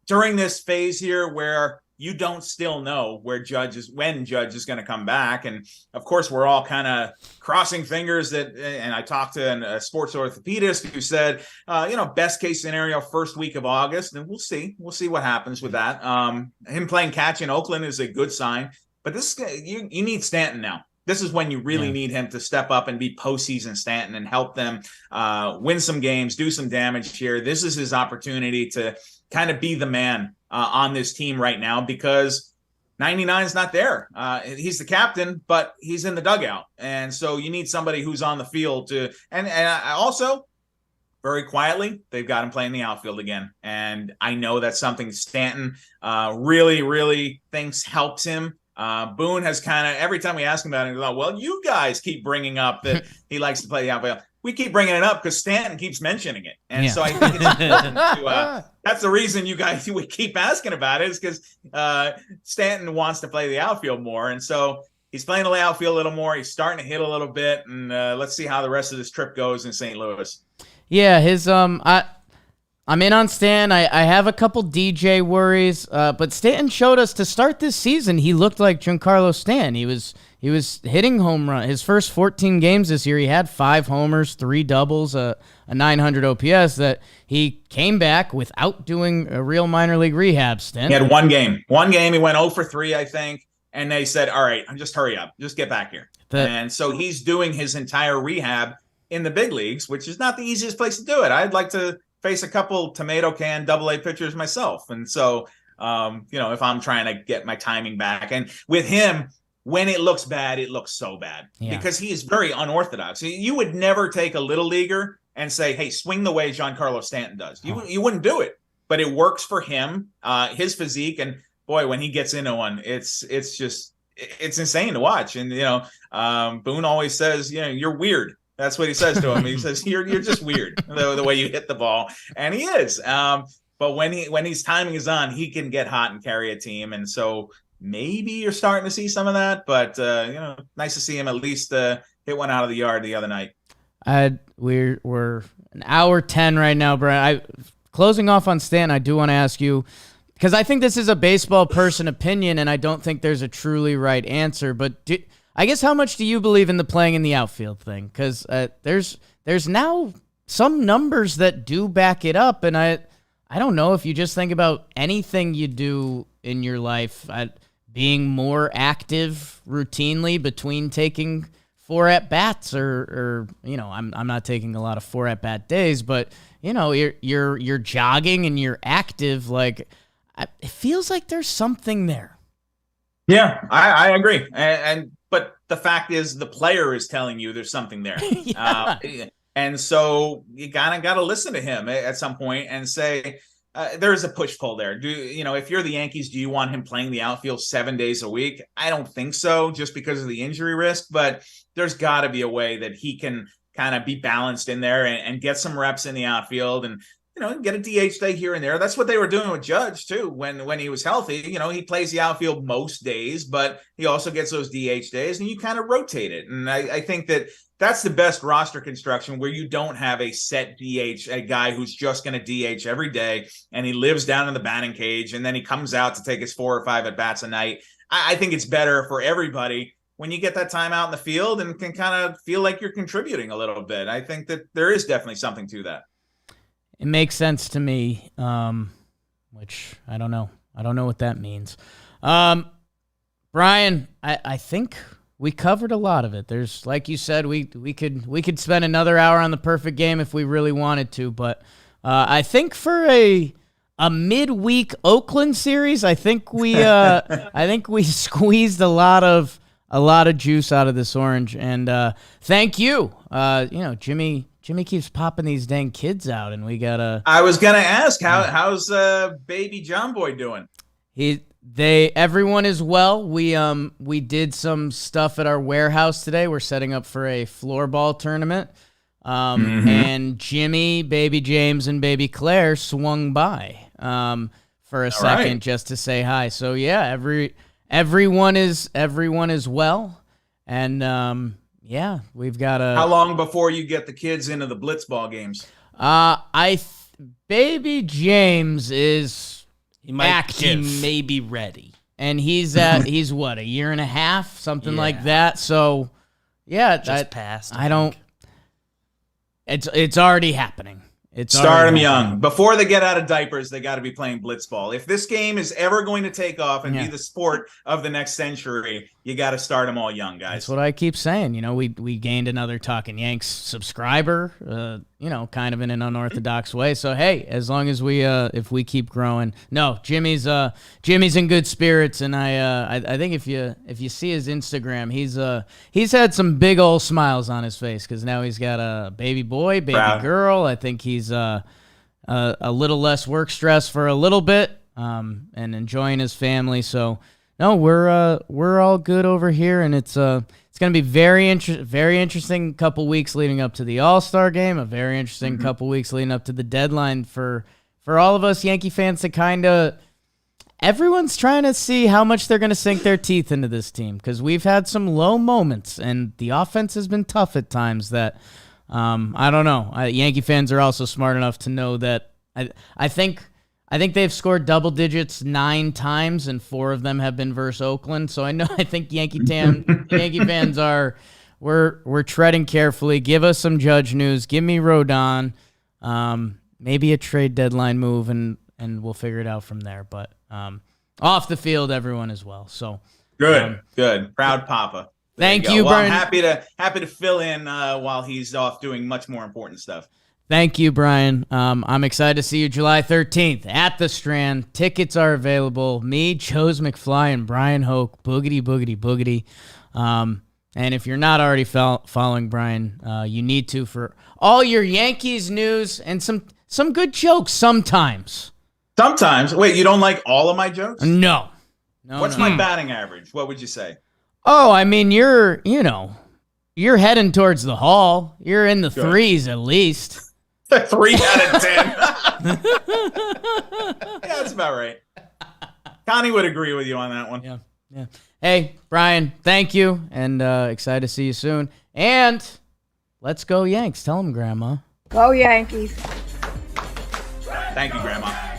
D: during this phase here where you don't still know when Judge is going to come back. And of course, we're all kind of crossing fingers and I talked to a sports orthopedist who said, best case scenario, first week of August. And we'll see what happens with that. Him playing catch in Oakland is a good sign, but you need Stanton now. This is when you really need him to step up and be postseason Stanton and help them win some games, do some damage here. This is his opportunity to kind of be the man on this team right now because 99 is not there. He's the captain, but he's in the dugout. And so you need somebody who's on the field and I also, very quietly, they've got him playing the outfield again. And I know that's something Stanton really, really thinks helps him. Boone has kind of, every time we ask him about it, he's like, well, you guys keep bringing up that he likes to play the outfield. We keep bringing it up because Stanton keeps mentioning it. And so I think it's important that's the reason we keep asking about it is because Stanton wants to play the outfield more. And so he's playing the outfield a little more. He's starting to hit a little bit. And let's see how the rest of this trip goes in St. Louis. Yeah,
A: I'm in on Stan. I have a couple DJ worries, but Stanton showed us to start this season he looked like Giancarlo Stanton. He was hitting home run. His first 14 games this year, he had 5 homers, 3 doubles, a 900 OPS. That he came back without doing a real minor league rehab stint.
D: He had one game. He went 0 for 3, I think, and they said, "All right, just hurry up, just get back here." And so he's doing his entire rehab in the big leagues, which is not the easiest place to do it. I'd like to face a couple tomato can AA pitchers myself. And so, if I'm trying to get my timing back, and with him, when it looks bad, it looks so bad because he is very unorthodox. You would never take a little leaguer and say, hey, swing the way Giancarlo Stanton does. You wouldn't do it, but it works for him, his physique. And boy, when he gets into one, it's insane to watch. And, Boone always says, you're weird. That's what he says to him. He says, you're just weird the way you hit the ball. And he is. But when his timing is on, he can get hot and carry a team. And so maybe you're starting to see some of that, but nice to see him at least hit one out of the yard the other night.
A: We're an hour 10 right now, Bryan. Closing off on Stanton, I do want to ask you, because I think this is a baseball person opinion, and I don't think there's a truly right answer. But I guess how much do you believe in the playing in the outfield thing? Because there's now some numbers that do back it up, and I don't know if you just think about anything you do in your life, being more active routinely between taking 4 at-bats or I'm not taking a lot of 4 at-bat days, but you're jogging and you're active. Like, it feels like there's something there.
D: Yeah, I agree. But the fact is the player is telling you there's something there. And so you got to listen to him at some point and say, there's a push-pull there. If you're the Yankees, do you want him playing the outfield 7 days a week? I don't think so, just because of the injury risk. But there's got to be a way that he can kind of be balanced in there and get some reps in the outfield and, get a DH day here and there. That's what they were doing with Judge, too, when he was healthy. He plays the outfield most days, but he also gets those DH days, and you kind of rotate it. And I think that's the best roster construction, where you don't have a set DH, a guy who's just going to DH every day, and he lives down in the batting cage, and then he comes out to take his 4 or 5 at-bats a night. I think it's better for everybody when you get that time out in the field and can kind of feel like you're contributing a little bit. I think that there is definitely something to that.
A: It makes sense to me, which I don't know. I don't know what that means. Bryan, I think we covered a lot of it. There's, like you said, we could spend another hour on the perfect game if we really wanted to, but I think for a midweek Oakland series, I think we squeezed a lot of juice out of this orange. And thank you. Jimmy keeps popping these dang kids out, and we gotta.
D: I was gonna ask how's baby John Boy doing?
A: Everyone is well. We did some stuff at our warehouse today. We're setting up for a floorball tournament. And Jimmy, baby James, and baby Claire swung by for a second just to say hi. So yeah, everyone is well, and we've got a.
D: How long before you get the kids into the blitzball games?
A: Baby James is active.
C: He may be ready.
A: And he's what, a year and a half, something like that. So, yeah,
C: just passed.
A: It's already happening.
D: Start them young. Before they get out of diapers, they got to be playing blitzball. If this game is ever going to take off and be the sport of the next century, you got to start them all young, guys.
A: That's what I keep saying. We gained another Talkin Yanks subscriber, kind of in an unorthodox way. So hey, as long as if we keep growing, no, Jimmy's in good spirits, and I think if you see his Instagram, he's had some big old smiles on his face because now he's got a baby boy, baby girl. I think he's a little less work stress for a little bit, and enjoying his family. So no, we're all good over here, and it's going to be very interesting couple weeks leading up to the All-Star game, a very interesting couple weeks leading up to the deadline for all of us Yankee fans to kind of everyone's trying to see how much they're going to sink their teeth into this team because we've had some low moments, and the offense has been tough at times that I don't know. Yankee fans are also smart enough to know that I think they've scored double digits 9 times, and 4 of them have been versus Oakland. So I think Yankee fans we're treading carefully. Give us some Judge news. Give me Rodon. Maybe a trade deadline move, and we'll figure it out from there. But off the field, everyone is well. So
D: good. Proud Papa.
A: Thank
D: There
A: you,
D: go. Well,
A: Brian.
D: I'm happy to fill in while he's off doing much more important stuff.
A: Thank you, Brian. I'm excited to see you July 13th at the Strand. Tickets are available. Me, Joe's McFly, and Brian Hoch. Boogity, boogity, boogity. And if you're not already following Brian, you need to for all your Yankees news and some good jokes sometimes.
D: Sometimes. Wait, you don't like all of my jokes?
A: No.
D: What's my batting average? What would you say?
A: Oh, I mean, you're heading towards the hall. You're in the threes at least.
D: 3 out of 10. Yeah, that's about right. Connie would agree with you on that one.
A: Yeah. Hey, Brian, thank you, and excited to see you soon. And let's go Yanks. Tell them, Grandma.
H: Go Yankees.
D: Thank you, Grandma.